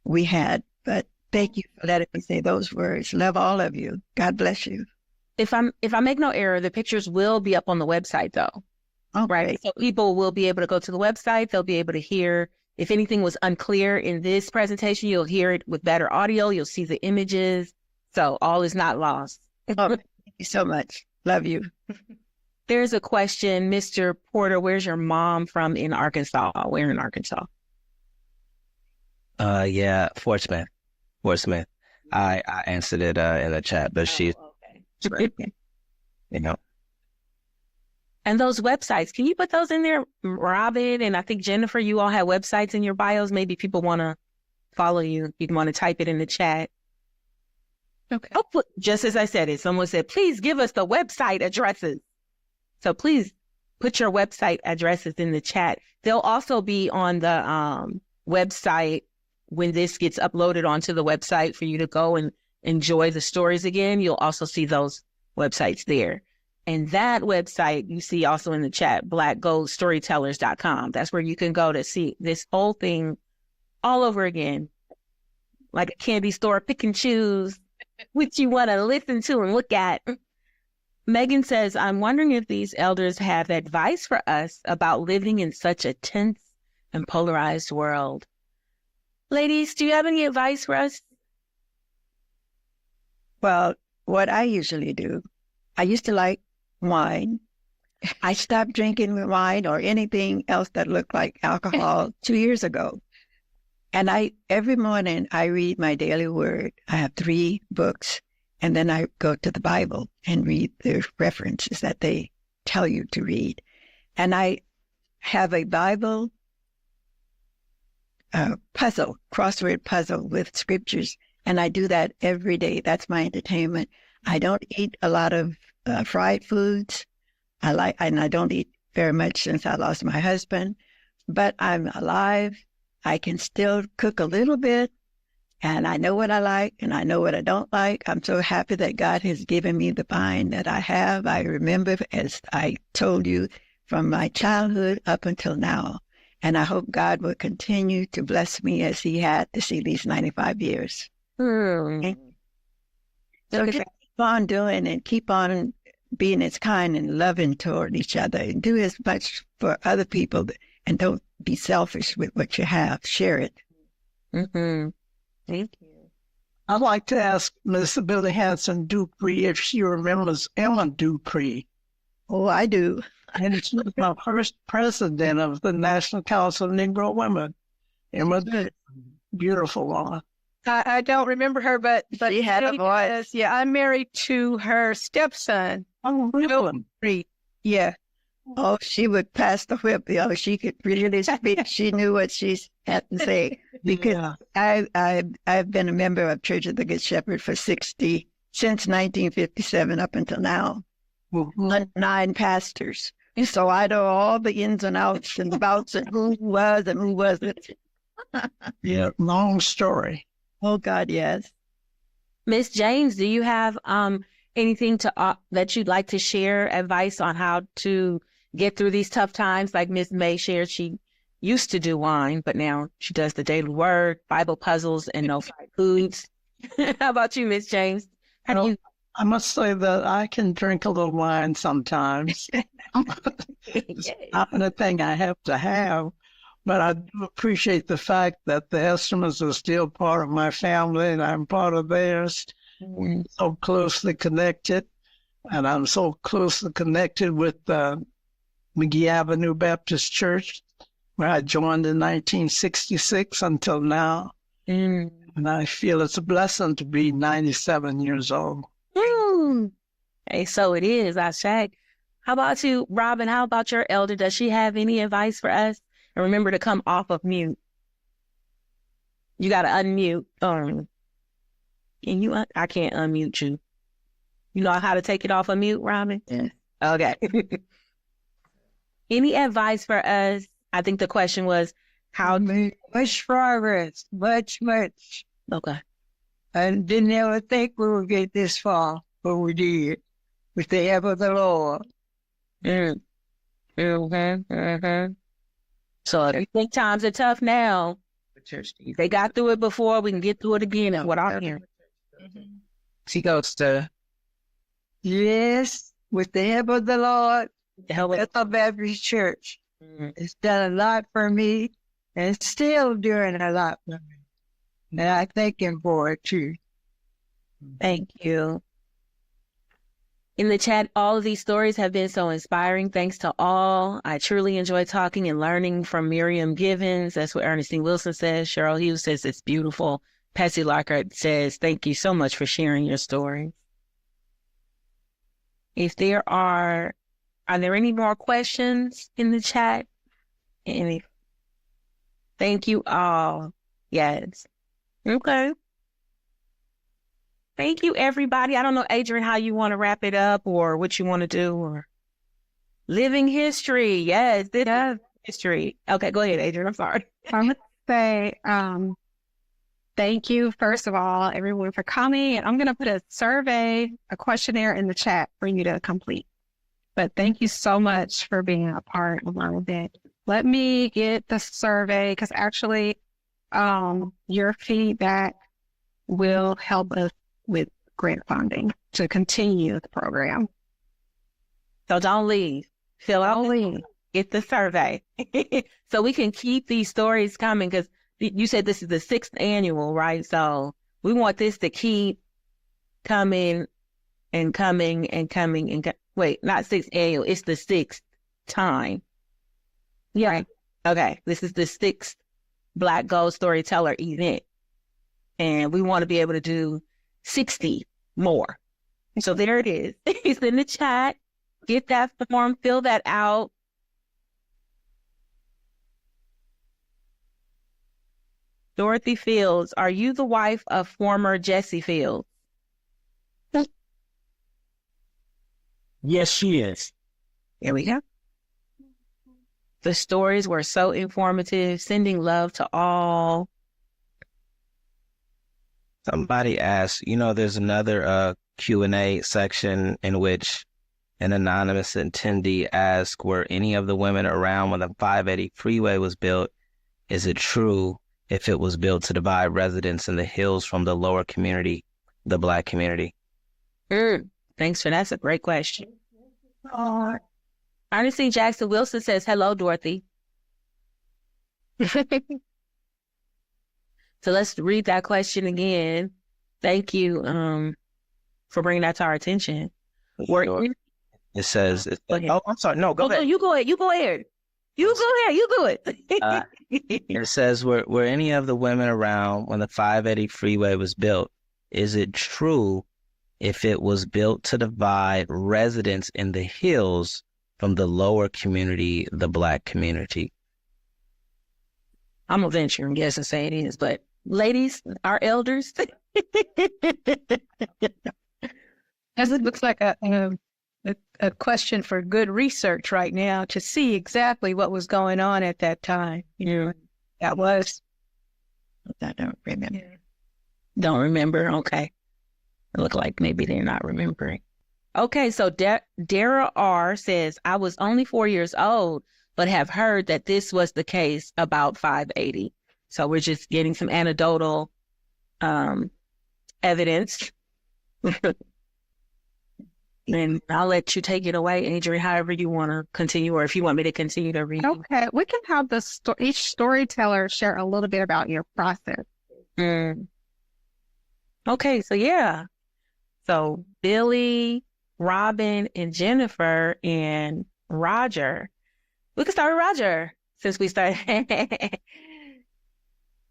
we had. But thank you for letting me say those words. Love all of you. God bless you. If I make no error, the pictures will be up on the website though. Oh, right. great. So people will be able to go to the website. They'll be able to hear. If anything was unclear in this presentation, you'll hear it with better audio. You'll see the images. So all is not lost. Oh, thank you so much. Love you. There's a question, Mr. Porter, where's your mom from in Arkansas? Where in Arkansas? Yeah, Fort Smith. Fort Smith. I answered it in the chat, but she's, Okay. you And those websites, can you put those in there, Robin? And I think Jennifer, you all have websites in your bios. Maybe people want to follow you. You'd want to type it in the chat. Okay. Oh, just as I said it, someone said, please give us the website addresses. So please put your website addresses in the chat. They'll also be on the website when this gets uploaded onto the website for you to go and enjoy the stories again. You'll also see those websites there. And that website you see also in the chat, blackgoldstorytellers.com. That's where you can go to see this whole thing all over again. Like a candy store, pick and choose which you want to listen to and look at. Megan says, I'm wondering if these elders have advice for us about living in such a tense and polarized world. Ladies, do you have any advice for us? Well, what I usually do, I used to like wine. I stopped drinking wine or anything else that looked like alcohol 2 years ago. And every morning I read my daily word. I have 3 books, and then I go to the Bible and read the references that they tell you to read. And I have a Bible crossword puzzle with scriptures, and I do that every day. That's my entertainment. I don't eat a lot of fried foods. And I don't eat very much since I lost my husband, but I'm alive. I can still cook a little bit, and I know what I like and I know what I don't like. I'm so happy that God has given me the mind that I have. I remember, as I told you, from my childhood up until now. And I hope God will continue to bless me as he had to see these 95 years. Okay? So just keep on doing and keep on being as kind and loving toward each other, and do as much for other people, and don't be selfish with what you have. Share it. Mm-hmm. Thank you. I'd like to ask Miss Billie Hanson-Dupree if she remembers Ellen Dupree. Oh, I do. And she was my first president of the National Council of Negro Women. It was a beautiful woman. I don't remember her, but She had a voice. Yeah, I'm married to her stepson. Oh, really? Yeah. Oh, she would pass the whip. Oh, she could really speak. She knew what she had to say. Because I've been a member of Church of the Good Shepherd since 1957 up until now. 9 pastors. And so I know all the ins and outs and about and who was and who wasn't. Yeah, long story. Oh, God, yes. Miss James, do you have anything that you'd like to share, advice on how to get through these tough times? Like Miss May shared, she used to do wine, but now she does the daily word, Bible puzzles, and no fried foods. How about you, Miss James? How do you? I must say that I can drink a little wine sometimes. It's not a thing I have to have, but I do appreciate the fact that the Estimas are still part of my family and I'm part of theirs. We're so closely connected, and I'm so closely connected with McGee Avenue Baptist Church, where I joined in 1966 until now. And I feel it's a blessing to be 97 years old. Hey, so it is, I say. How about you, Robin? How about your elder? Does she have any advice for us? And remember to come off of mute. You got to unmute. Can you? I can't unmute you. You know how to take it off of mute, Robin? Yes. Okay. Any advice for us? I think the question was how much progress, much. Okay. I didn't ever think we would get this far, but we did, with the help of the Lord. So if you think times are tough now, they got through it before, we can get through it again, is what I'm hearing. She goes to Yes, with the help of the Lord, Bethel Baptist Church. It's done a lot for me and still doing a lot for me. And I thank him for it too. Thank you. In the chat, all of these stories have been so inspiring. Thanks to all. I truly enjoy talking and learning from Miriam Givens. That's what Ernestine Wilson says. Cheryl Hughes says it's beautiful. Patsy Lockhart says, thank you so much for sharing your story. If there are there any more questions in the chat? Any? Thank you all. Yes. Okay. Thank you, everybody. I don't know, Adrian, how you want to wrap it up or what you want to do or living history. Yes, this is history. Okay, go ahead, Adrian. I'm sorry. I would say thank you, first of all, everyone, for coming. And I'm going to put a questionnaire in the chat for you to complete. But thank you so much for being a part of all of it. Let me get the survey because actually your feedback will help us with grant funding to continue the program. So don't leave. Fill out get the survey so we can keep these stories coming because you said this is the 6th annual, right? So we want this to keep coming and coming and coming and wait, not 6th annual. It's the 6th time. Yeah. Right? Okay. This is the 6th Black Gold Storyteller event. And we want to be able to do 60 more. So there it is. It's in the chat. Get that form, fill that out. Dorothy Fields, are you the wife of former Jesse Fields? Yes, she is. There we go. The stories were so informative. Sending love to all. Somebody asked, there's another Q&A section in which an anonymous attendee asked, were any of the women around when the 580 freeway was built? Is it true if it was built to divide residents in the hills from the lower community, the Black community? Thanks for that. That's a great question. Ernestine Jackson Wilson says, hello, Dorothy. So let's read that question again. Thank you for bringing that to our attention. It says, I'm sorry. No, go ahead. You go ahead. You go ahead. You do it. It says, were any of the women around when the 580 freeway was built? Is it true if it was built to divide residents in the hills from the lower community, the Black community. I'm gonna venture and guess and say it is, but ladies, our elders. As it looks like a question for good research right now to see exactly what was going on at that time. That was. I don't remember. Yeah. Don't remember? Okay. It looked like maybe they're not remembering. Okay, so Dara R says, I was only 4 years old, but have heard that this was the case about 580. So we're just getting some anecdotal evidence. And I'll let you take it away, Adrian, however you want to continue, or if you want me to continue to read. Okay, we can have each storyteller share a little bit about your process. Okay, so yeah. So Billie, Robin, and Jennifer, and Roger. We can start with Roger since we started.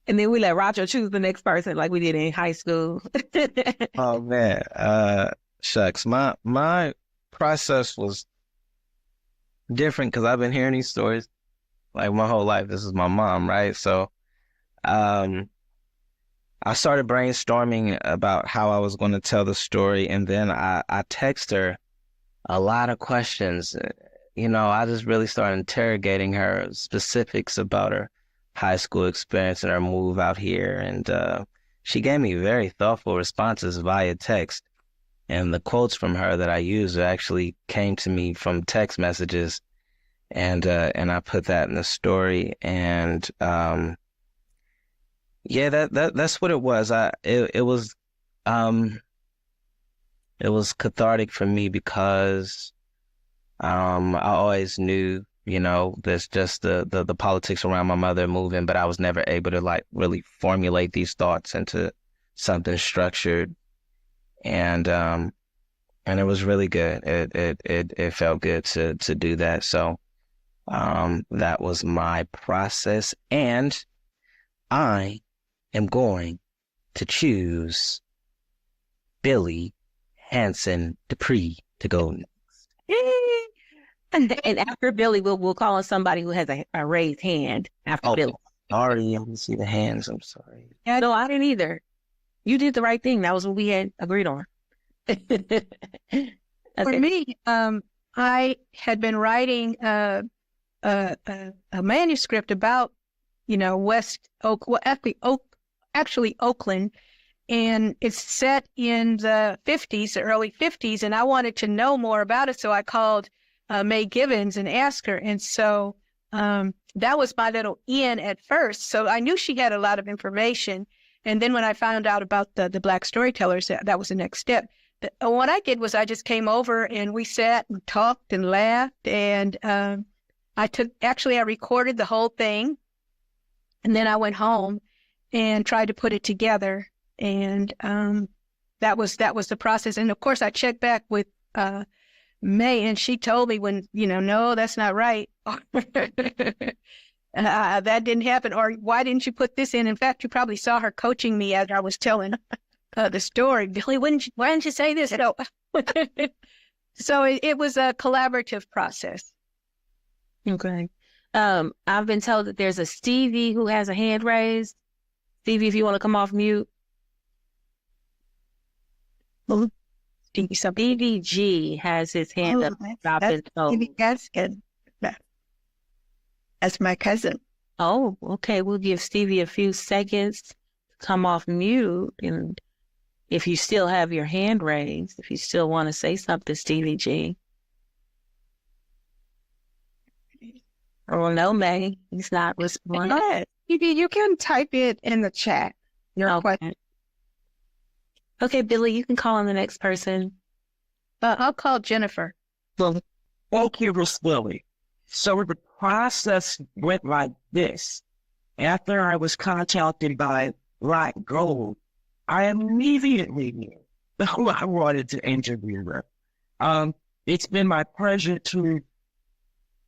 And then we let Roger choose the next person like we did in high school. Oh man, shucks. My process was different because I've been hearing these stories like my whole life. This is my mom, right? So I started brainstorming about how I was going to tell the story, and then I text her a lot of questions. I just really started interrogating her specifics about her high school experience and her move out here, and she gave me very thoughtful responses via text. And the quotes from her that I used actually came to me from text messages, and I put that in the story. And yeah, that's what it was. It was cathartic for me because I always knew, there's just the politics around my mother moving, but I was never able to like really formulate these thoughts into something structured. And it was really good. It felt good to do that. So that was my process, and I am going to choose Billie Hanson-Dupree to go next. And after Billie, we'll call on somebody who has a raised hand after Billie. Sorry, I didn't see the hands. I'm sorry. Yeah, no, I didn't either. You did the right thing. That was what we had agreed on. For me, I had been writing a manuscript about, West Oak, well, actually Oakland, and it's set in the 50s, the early 50s, and I wanted to know more about it, so I called May Givens and asked her, and so that was my little in at first. So I knew she had a lot of information, and then when I found out about the Black Storytellers, that was the next step. What I did was I just came over and we sat and talked and laughed, and I recorded the whole thing, and then I went home and tried to put it together, and that was the process. And of course, I checked back with May, and she told me when, no, that's not right. That didn't happen, or why didn't you put this in? In fact, you probably saw her coaching me as I was telling the story. Billie, why didn't you say this? No. So it was a collaborative process. Okay. I've been told that there's a Stevie who has a hand raised. Stevie, if you want to come off mute. Stevie G has his hand up. That's Stevie Gaskin. That's my cousin. Oh, okay. We'll give Stevie a few seconds to come off mute. And if you still have your hand raised, if you still want to say something, Stevie G. Oh, no, May. He's not responding. Stevie, you can type it in the chat. Your question. Okay, Billie, you can call on the next person. I'll call Jennifer. Well, okay, Miss Billie. So the process went like this. After I was contacted by Black Gold, I immediately knew who I wanted to interview her. It's been my pleasure to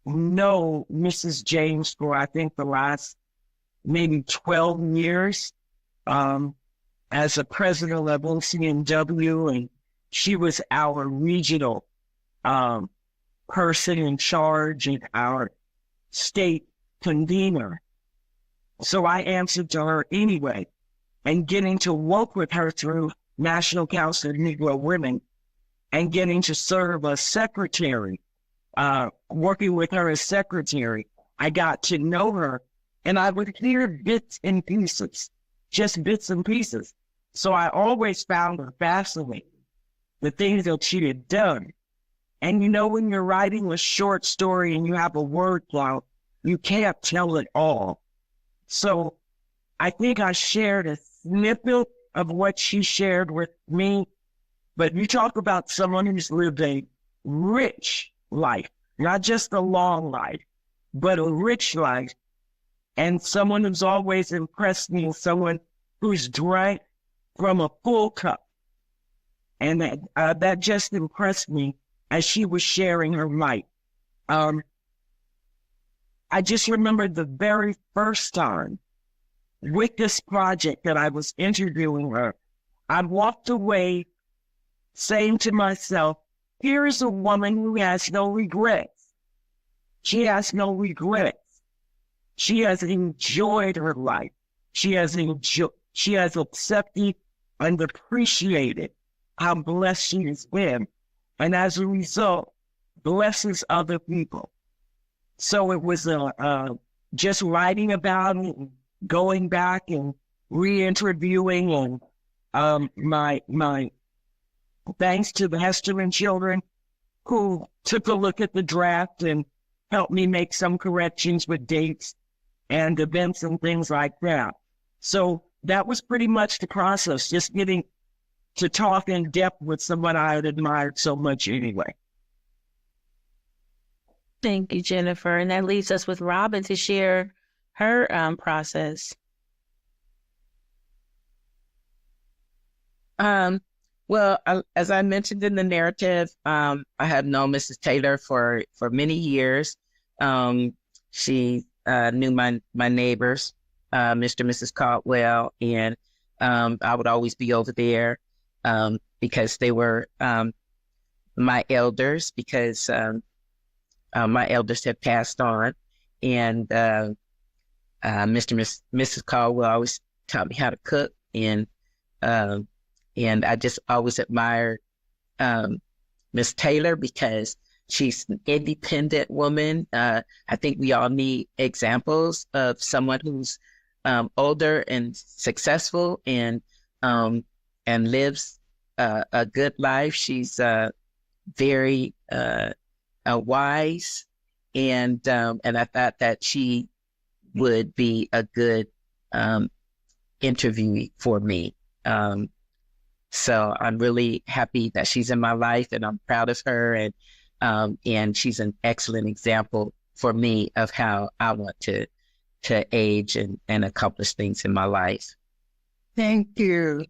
know Mrs. James for, I think, the last maybe 12 years as a president of OCNW, and she was our regional person in charge and our state convener. So I answered to her anyway. And getting to work with her through National Council of Negro Women and getting to serve as secretary, working with her as secretary, I got to know her, and I would hear bits and pieces, just bits and pieces. So I always found her fascinating, the things that she had done. And you know, when you're writing a short story and you have a word cloud, you can't tell it all. So I think I shared a snippet of what she shared with me. But you talk about someone who's lived a rich life, not just a long life, but a rich life. And someone who's always impressed me, someone who's drank from a full cup. And that just impressed me as she was sharing her life. I just remember the very first time with this project that I was interviewing her, I walked away saying to myself, here is a woman who has no regrets. She has no regrets. She has enjoyed her life. She has accepted and appreciated how blessed she has been. And as a result, blesses other people. So it was just writing about it, and going back and re-interviewing, and my thanks to the Hesterman children who took a look at the draft and helped me make some corrections with dates and events and things like that. So that was pretty much the process, just getting to talk in depth with someone I had admired so much anyway. Thank you, Jennifer. And that leaves us with Robin to share her process. Well, as I mentioned in the narrative, I had known Mrs. Taylor for many years. She knew my neighbors, Mr. and Mrs. Caldwell, and I would always be over there because they were my elders, because my elders had passed on, and Mr. and Mrs. Caldwell always taught me how to cook, and I just always admired Miss Taylor because she's an independent woman. I think we all need examples of someone who's older and successful and lives a good life. She's very wise, and I thought that she would be a good interviewee for me. So I'm really happy that she's in my life, and I'm proud of her, and she's an excellent example for me of how I want to age and accomplish things in my life. Thank you.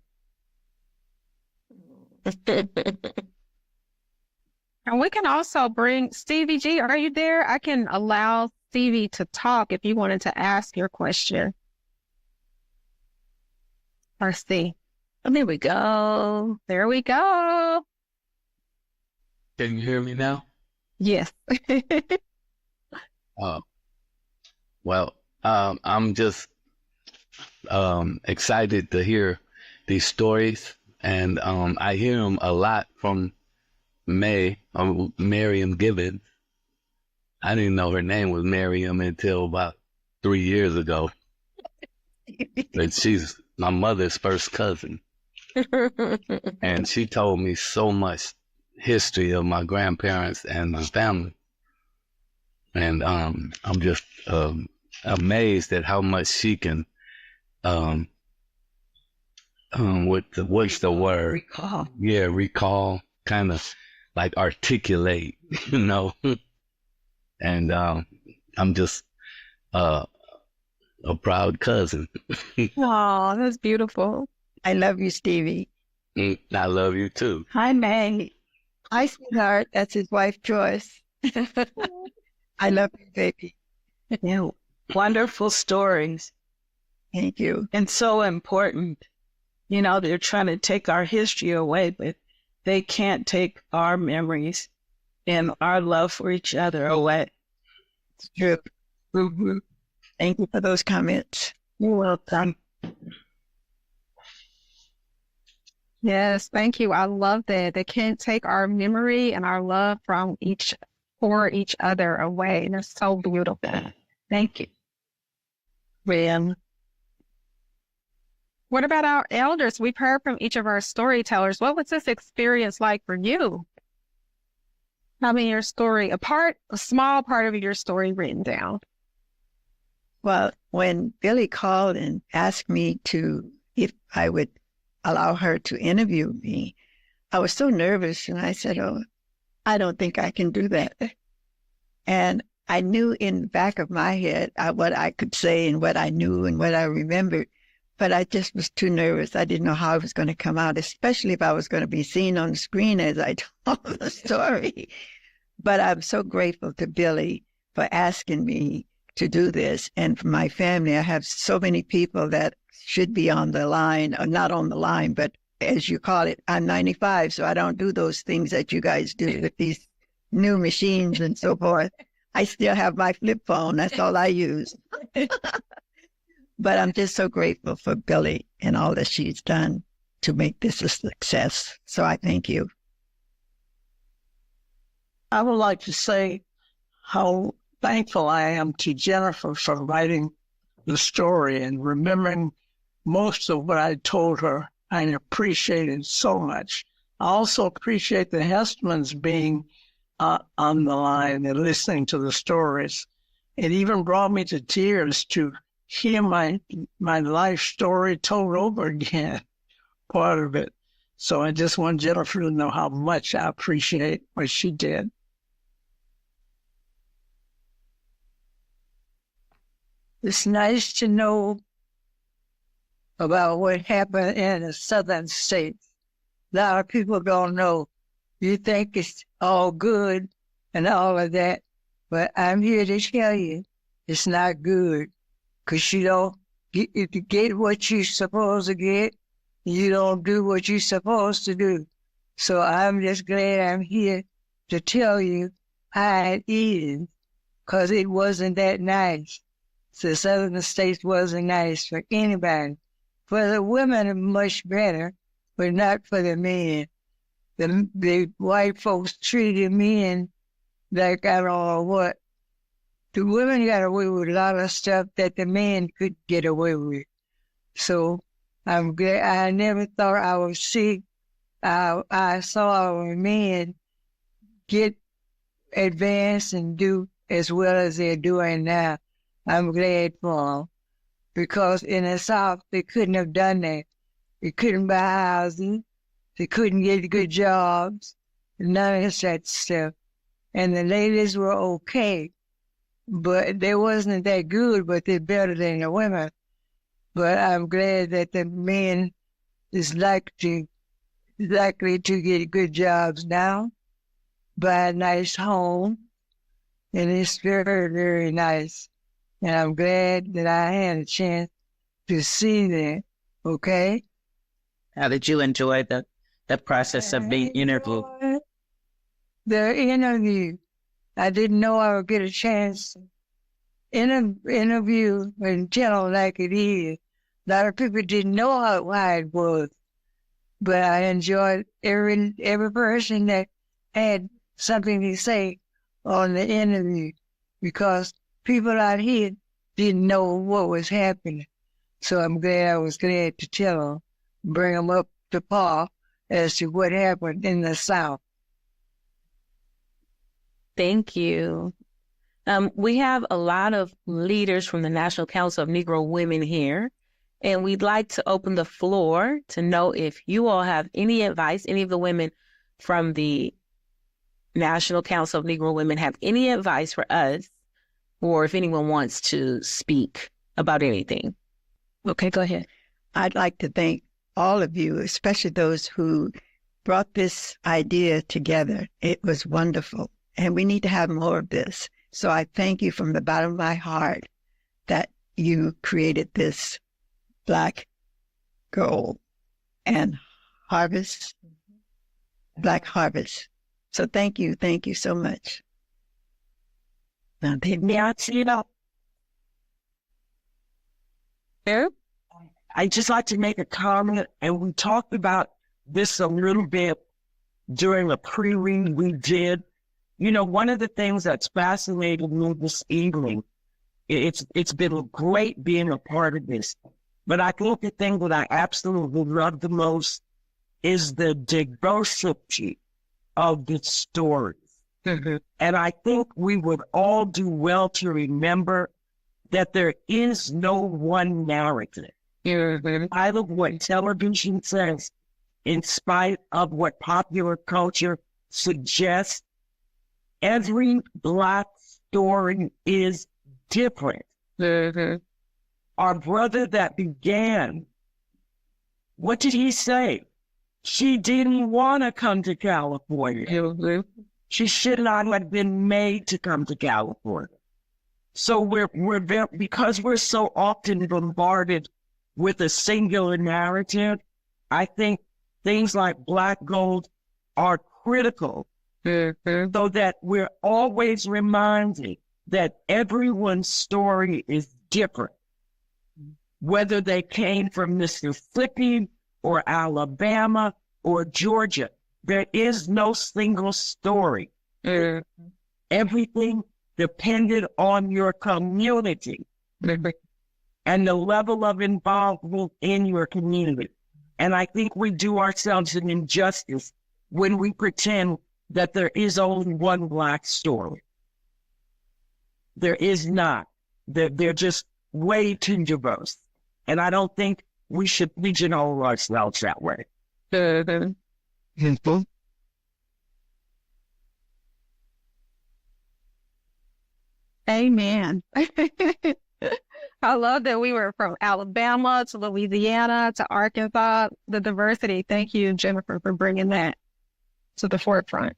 And we can also bring Stevie G. Are you there? I can allow Stevie to talk if you wanted to ask your question. Or see. Oh, there we go. There we go. Can you hear me now? Yes. I'm just excited to hear these stories, and I hear them a lot from Miriam Gibbons. I didn't know her name was Miriam until about 3 years ago. But she's my mother's first cousin. And she told me so much history of my grandparents and my family. And I'm just amazed at how much she can what's the word? Recall. Yeah, recall, kind of like articulate, you know. And I'm just a proud cousin. Oh, that's beautiful. I love you, Stevie. I love you too. Hi, May. Hi, sweetheart. That's his wife, Joyce. I love you, baby. Yeah, wonderful stories. Thank you. And so important. You know, they're trying to take our history away, but they can't take our memories. and our love for each other away. It's true. Thank you for those comments. You're welcome. Yes, thank you. I love that. They can't take our memory and our love from for each other away. And it's so beautiful. Thank you. When What about our elders? We've heard from each of our storytellers. What was this experience like for you? Having your story, a small part of your story written down. Well, when Billie called and asked me if I would allow her to interview me, I was so nervous, and I said, "Oh, I don't think I can do that." And I knew in the back of my head what I could say and what I knew and what I remembered, but I just was too nervous. I didn't know how it was going to come out, especially if I was going to be seen on the screen as I told the story. But I'm so grateful to Billie for asking me to do this. And for my family, I have so many people that should be on the line, or not on the line, but as you call it, I'm 95, so I don't do those things that you guys do with these new machines and so forth. I still have my flip phone. That's all I use. But I'm just so grateful for Billie and all that she's done to make this a success. So I thank you. I would like to say how thankful I am to Jennifer for writing the story and remembering most of what I told her. I appreciate it so much. I also appreciate the Hestemans being on the line and listening to the stories. It even brought me to tears to hear my life story told over again, part of it. So I just want Jennifer to know how much I appreciate what she did. It's nice to know about what happened in the southern states. A lot of people don't know. You think it's all good and all of that, but I'm here to tell you it's not good, because you don't get what you're supposed to get. You don't do what you're supposed to do. So I'm just glad I'm here to tell you how it is, because it wasn't that nice. The southern states wasn't nice for anybody. For the women, much better, but not for the men. The white folks treated men like I don't know what. The women got away with a lot of stuff that the men could get away with. So I'm glad. I never thought I would see. I saw our men get advanced and do as well as they're doing now. I'm glad for them, because in the South, they couldn't have done that. They couldn't buy housing. They couldn't get good jobs, none of that stuff. And the ladies were okay, but they wasn't that good, but they're better than the women. But I'm glad that the men is likely to get good jobs now, buy a nice home, and it's very, very nice. And I'm glad that I had a chance to see that, okay? How did you enjoy the process of being interviewed? The interview. I didn't know I would get a chance to interview and tell like it is. A lot of people didn't know how it was. But I enjoyed every person that had something to say on the interview, because people out here didn't know what was happening. So I was glad to tell them, bring them up to par as to what happened in the South. Thank you. We have a lot of leaders from the National Council of Negro Women here, and we'd like to open the floor to know if you all have any advice, any of the women from the National Council of Negro Women have any advice for us, or if anyone wants to speak about anything. Okay, go ahead. I'd like to thank all of you, especially those who brought this idea together. It was wonderful, and we need to have more of this. So I thank you from the bottom of my heart that you created this Black Gold and Harvest, Black Harvest So thank you so much. Now, May I see it up? I'd just like to make a comment, and we talked about this a little bit during the pre-read we did. You know, one of the things that's fascinated me this evening, it's been great being a part of this, but I think the thing that I absolutely love the most is the diversity of the stories. And I think we would all do well to remember that there is no one narrative. In spite of what television says, in spite of what popular culture suggests, every Black story is different. Our brother that began, what did he say? She didn't want to come to California. She should not have been made to come to California. So because we're so often bombarded with a singular narrative, I think things like Black Gold are critical, so that we're always reminded that everyone's story is different. Whether they came from Mississippi or Alabama or Georgia, there is no single story. Everything depended on your community and the level of involvement in your community. And I think we do ourselves an injustice when we pretend that there is only one Black story. There is not. They're just way too diverse. And I don't think we should pigeonhole ourselves that way. Amen. I love that we were from Alabama to Louisiana to Arkansas, the diversity. Thank you, Jennifer, for bringing that to the forefront.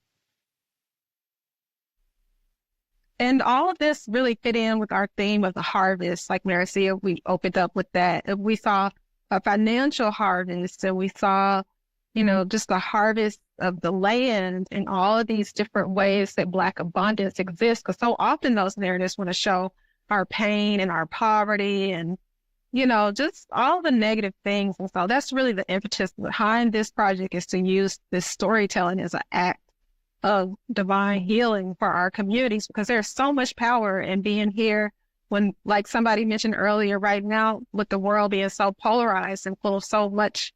And all of this really fit in with our theme of the harvest. Like Marcia, we opened up with that. We saw a financial harvest, and we saw, just the harvest of the land and all of these different ways that Black abundance exists. Because so often those narratives want to show our pain and our poverty and, just all the negative things. And so that's really the impetus behind this project, is to use this storytelling as an act of divine healing for our communities, because there's so much power in being here when, like somebody mentioned earlier, right now, with the world being so polarized and full of so much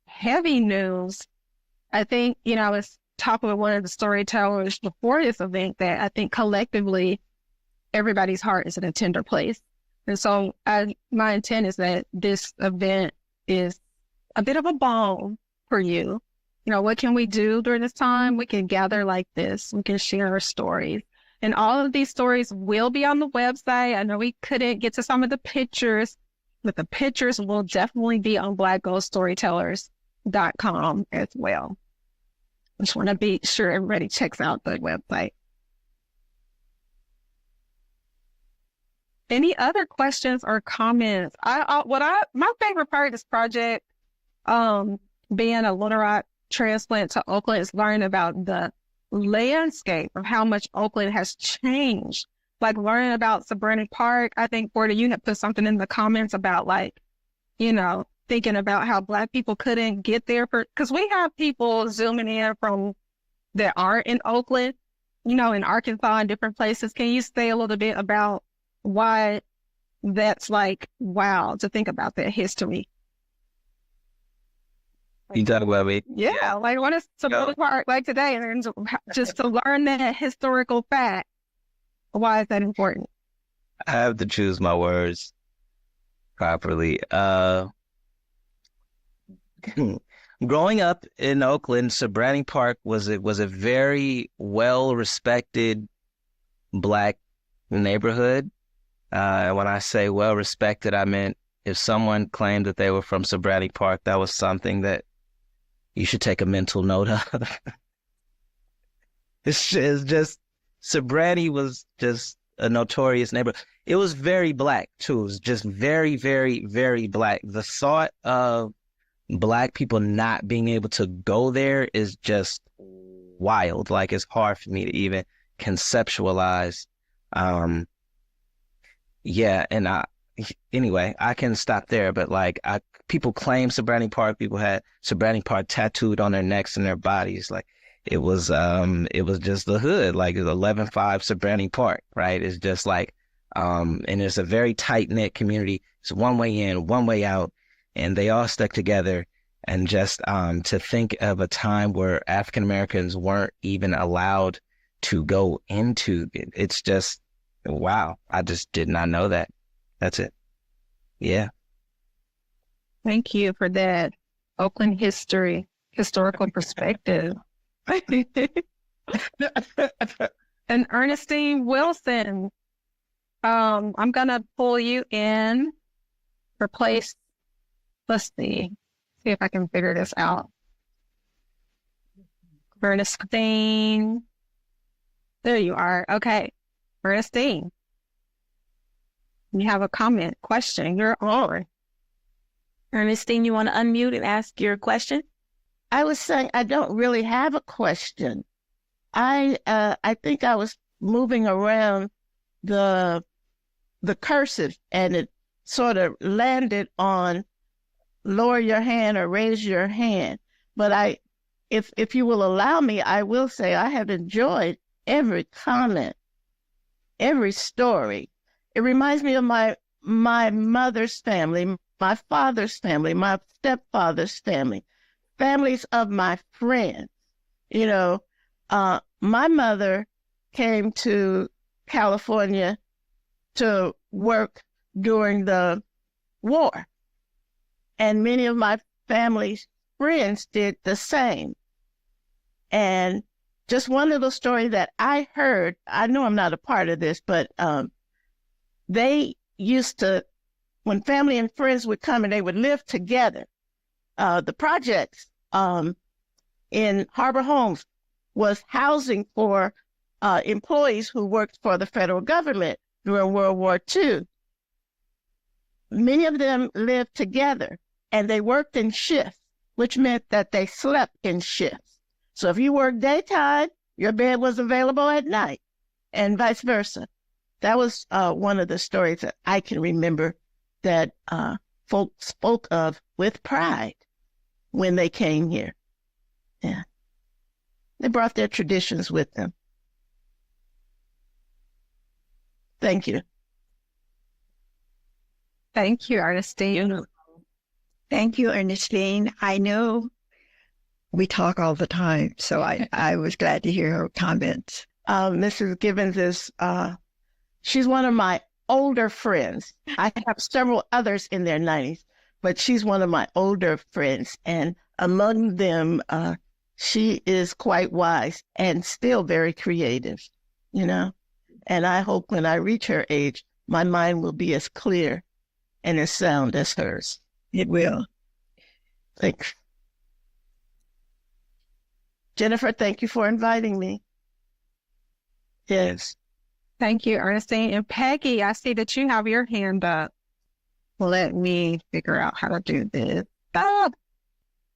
heavy news. I think, I was talking with one of the storytellers before this event that I think collectively everybody's heart is in a tender place. And so my intent is that this event is a bit of a balm for you. What can we do during this time? We can gather like this. We can share our stories. And all of these stories will be on the website. I know we couldn't get to some of the pictures, but the pictures will definitely be on blackghoststorytellers.com as well. I just want to be sure everybody checks out the website. Any other questions or comments? My favorite part of this project, being a literate transplant to Oakland, is learning about the landscape of how much Oakland has changed. Like learning about Sabrina Park. I think, Porter, you had put something in the comments about thinking about how Black people couldn't get there because we have people zooming in from that aren't in Oakland, in Arkansas and different places. Can you say a little bit about why that's wow to think about that history? You talk about me? Yeah, what is Sabrina Park like today? And just to learn that historical fact, why is that important? I have to choose my words properly. Growing up in Oakland, Sabrina Park was a very well-respected Black neighborhood. And when I say well-respected, I meant if someone claimed that they were from Sabrina Park, that was something that you should take a mental note of. It's just, Sabrina was just a notorious neighborhood. It was very Black, too. It was just very, very, very Black. The thought of Black people not being able to go there is just wild. Like, it's hard for me to even conceptualize. Yeah, and anyway, I can stop there, but like, people claim Sobrani Park. People had Sobrani Park tattooed on their necks and their bodies. Like, it was just the hood. Like, it's 11-5 Sobrani Park, right? It's just like, and it's a very tight knit community. It's one way in, one way out, and they all stuck together. And just to think of a time where African Americans weren't even allowed to go into it, it's just, wow. I just did not know that. That's it. Yeah. Thank you for that Oakland historical perspective. And Ernestine Wilson, I'm going to pull you in for place. Let's see if I can figure this out. Ernestine. There you are. Okay. Ernestine, you have a comment, question. You're on. Ernestine, you want to unmute and ask your question? I was saying I don't really have a question. I think I was moving around the cursive, and it sort of landed on lower your hand or raise your hand. But if you will allow me, I will say I have enjoyed every comment, every story. It reminds me of my mother's family, my father's family, my stepfather's family, families of my friends. You know, my mother came to California to work during the war, and many of my family's friends did the same. And just one little story that I heard, I know I'm not a part of this, but they used to, when family and friends would come and they would live together, the projects in Harbor Homes was housing for employees who worked for the federal government during World War II. Many of them lived together, and they worked in shifts, which meant that they slept in shifts. So if you worked daytime, your bed was available at night, and vice versa. That was one of the stories that I can remember that folks spoke of with pride when they came here. Yeah. They brought their traditions with them. Thank you. Thank you, Ernestine. Thank you, Ernestine. I know we talk all the time, so I was glad to hear her comments. Mrs. Gibbons is, she's one of my older friends. I have several others in their 90s, but she's one of my older friends. And among them, she is quite wise and still very creative, you know. And I hope when I reach her age, my mind will be as clear and as sound as hers. It will. Thanks. Jennifer, thank you for inviting me. Yes. Thank you, Ernestine. And Peggy, I see that you have your hand up. Let me figure out how to do this. Stop.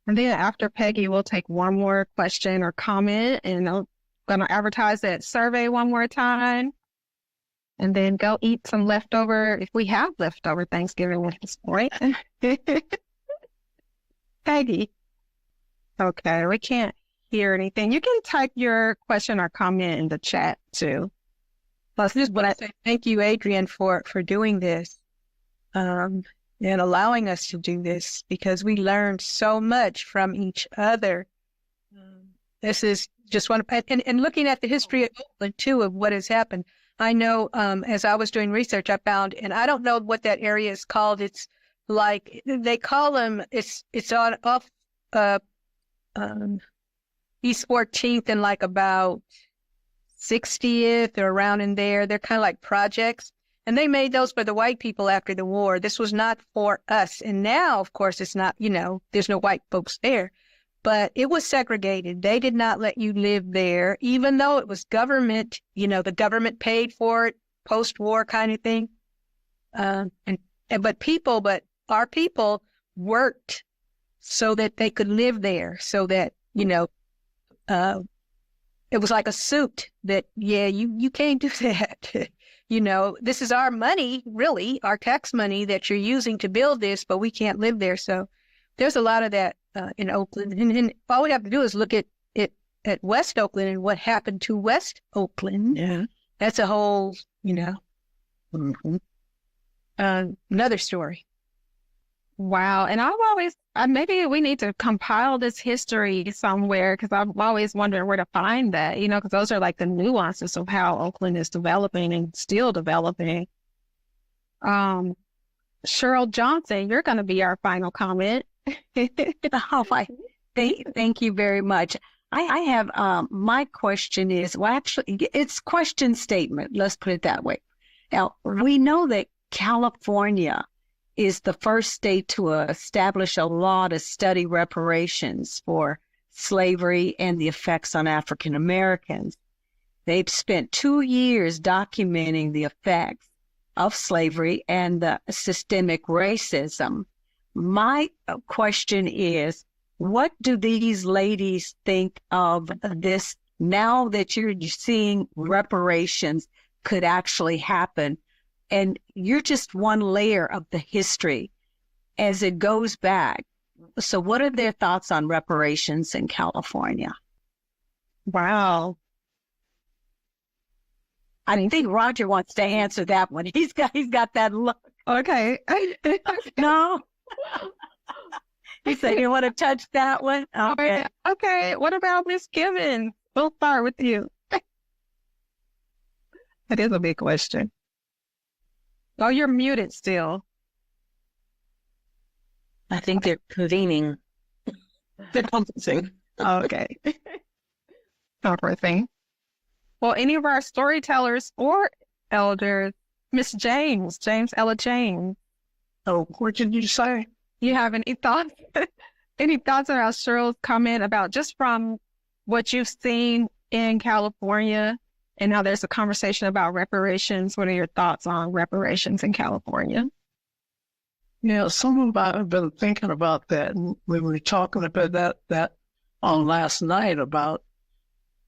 And then after Peggy, we'll take one more question or comment, and I'm going to advertise that survey one more time. And then go eat some leftover, if we have leftover Thanksgiving at this point. Peggy. Okay, we can't hear anything. You can type your question or comment in the chat too. Plus, just want to say thank you, Adrian, for doing this and allowing us to do this, because we learned so much from each other. This is just one, and looking at the history of Oakland too, of what has happened. I know as I was doing research, I found, and I don't know what that area is called. It's like they call them. It's on off East 14th and like about 60th or around in there. They're kind of like projects, and they made those for the white people after the war. This was not for us, and now, of course, it's not. You know, there's no white folks there. But it was segregated. They did not let you live there, even though it was government, you know, the government paid for it, post-war kind of thing. But our people worked so that they could live there, so that, you know, it was like a suit that, yeah, you can't do that. You know, this is our money, really, our tax money that you're using to build this, but we can't live there. So there's a lot of that in Oakland. And all we have to do is look at West Oakland and what happened to West Oakland. Yeah. That's a whole, you know, another story. Wow. And I've always, maybe we need to compile this history somewhere, because I'm always wondering where to find that, you know, because those are like the nuances of how Oakland is developing and still developing. Cheryl Johnson, you're going to be our final comment. Thank you very much. I have, my question is, well, actually, it's question statement. Let's put it that way. Now, we know that California is the first state to establish a law to study reparations for slavery and the effects on African Americans. They've spent 2 years documenting the effects of slavery and the systemic racism. My question is, what do these ladies think of this now that you're seeing reparations could actually happen? And you're just one layer of the history as it goes back. So what are their thoughts on reparations in California? Wow. I think Roger wants to answer that one. He's got that look. Okay. No. He said, you want to touch that one? Okay. Okay. What about Miss Gibbons? We'll start with you. That is a big question. Oh, you're muted still. I think they're convening. They're conferencing. Okay. Conferencing. Well, any of our storytellers or elders, Miss James Ella James. Oh, what did you say? You have any thoughts? Any thoughts on Cheryl's comment about just from what you've seen in California and now there's a conversation about reparations? What are your thoughts on reparations in California? Yeah, I've been thinking about that. And we were talking about that on last night about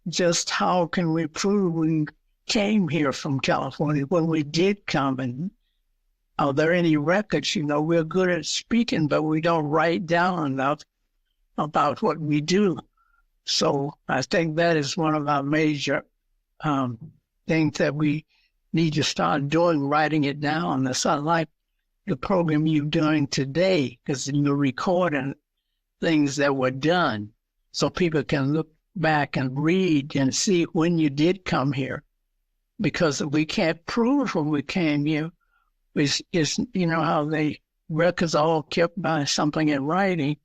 just how can we prove we came here from California when we did come, and are there any records? You know, we're good at speaking, but we don't write down about what we do. So I think that is one of our major things that we need to start doing, writing it down. It's not like the program you're doing today, because you're recording things that were done so people can look back and read and see when you did come here. Because we can't prove when we came here. It's you know how the records are all kept by something in writing,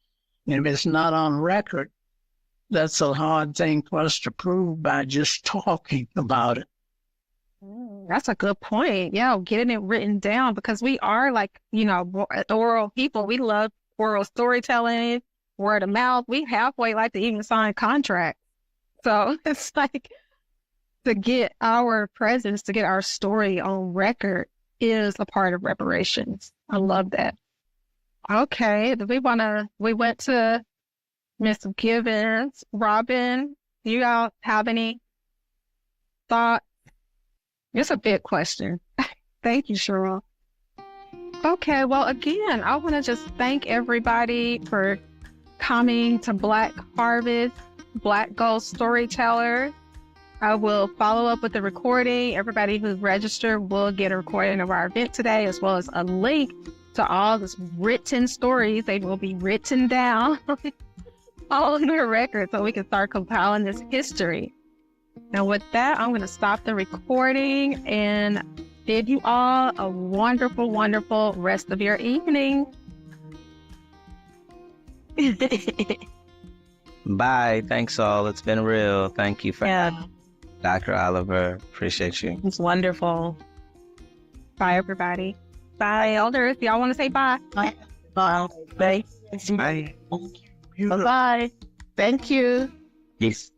and if it's not on record, that's a hard thing for us to prove by just talking about it. That's a good point. Yeah, getting it written down, because we are like, you know, oral people. We love oral storytelling, word of mouth. We halfway like to even sign contracts. So it's like to get our presence, to get our story on record is a part of reparations. I love that. Okay, we went to Miss Gibbons. Robin, do you all have any thoughts? It's a big question. Thank you, Cheryl. Okay, well, again, I want to just thank everybody for coming to Black Harvest, Black Gold Storyteller. I will follow up with the recording. Everybody who's registered will get a recording of our event today, as well as a link to all the written stories. They will be written down all in the record so we can start compiling this history. Now with that, I'm going to stop the recording and bid you all a wonderful, wonderful rest of your evening. Bye. Thanks all. It's been real. Thank you for Dr. Oliver. Appreciate you. It's wonderful. Bye, everybody. Bye, elders. Y'all want to say bye? Bye. Bye. Bye. Bye. Bye. Thank you. Yes.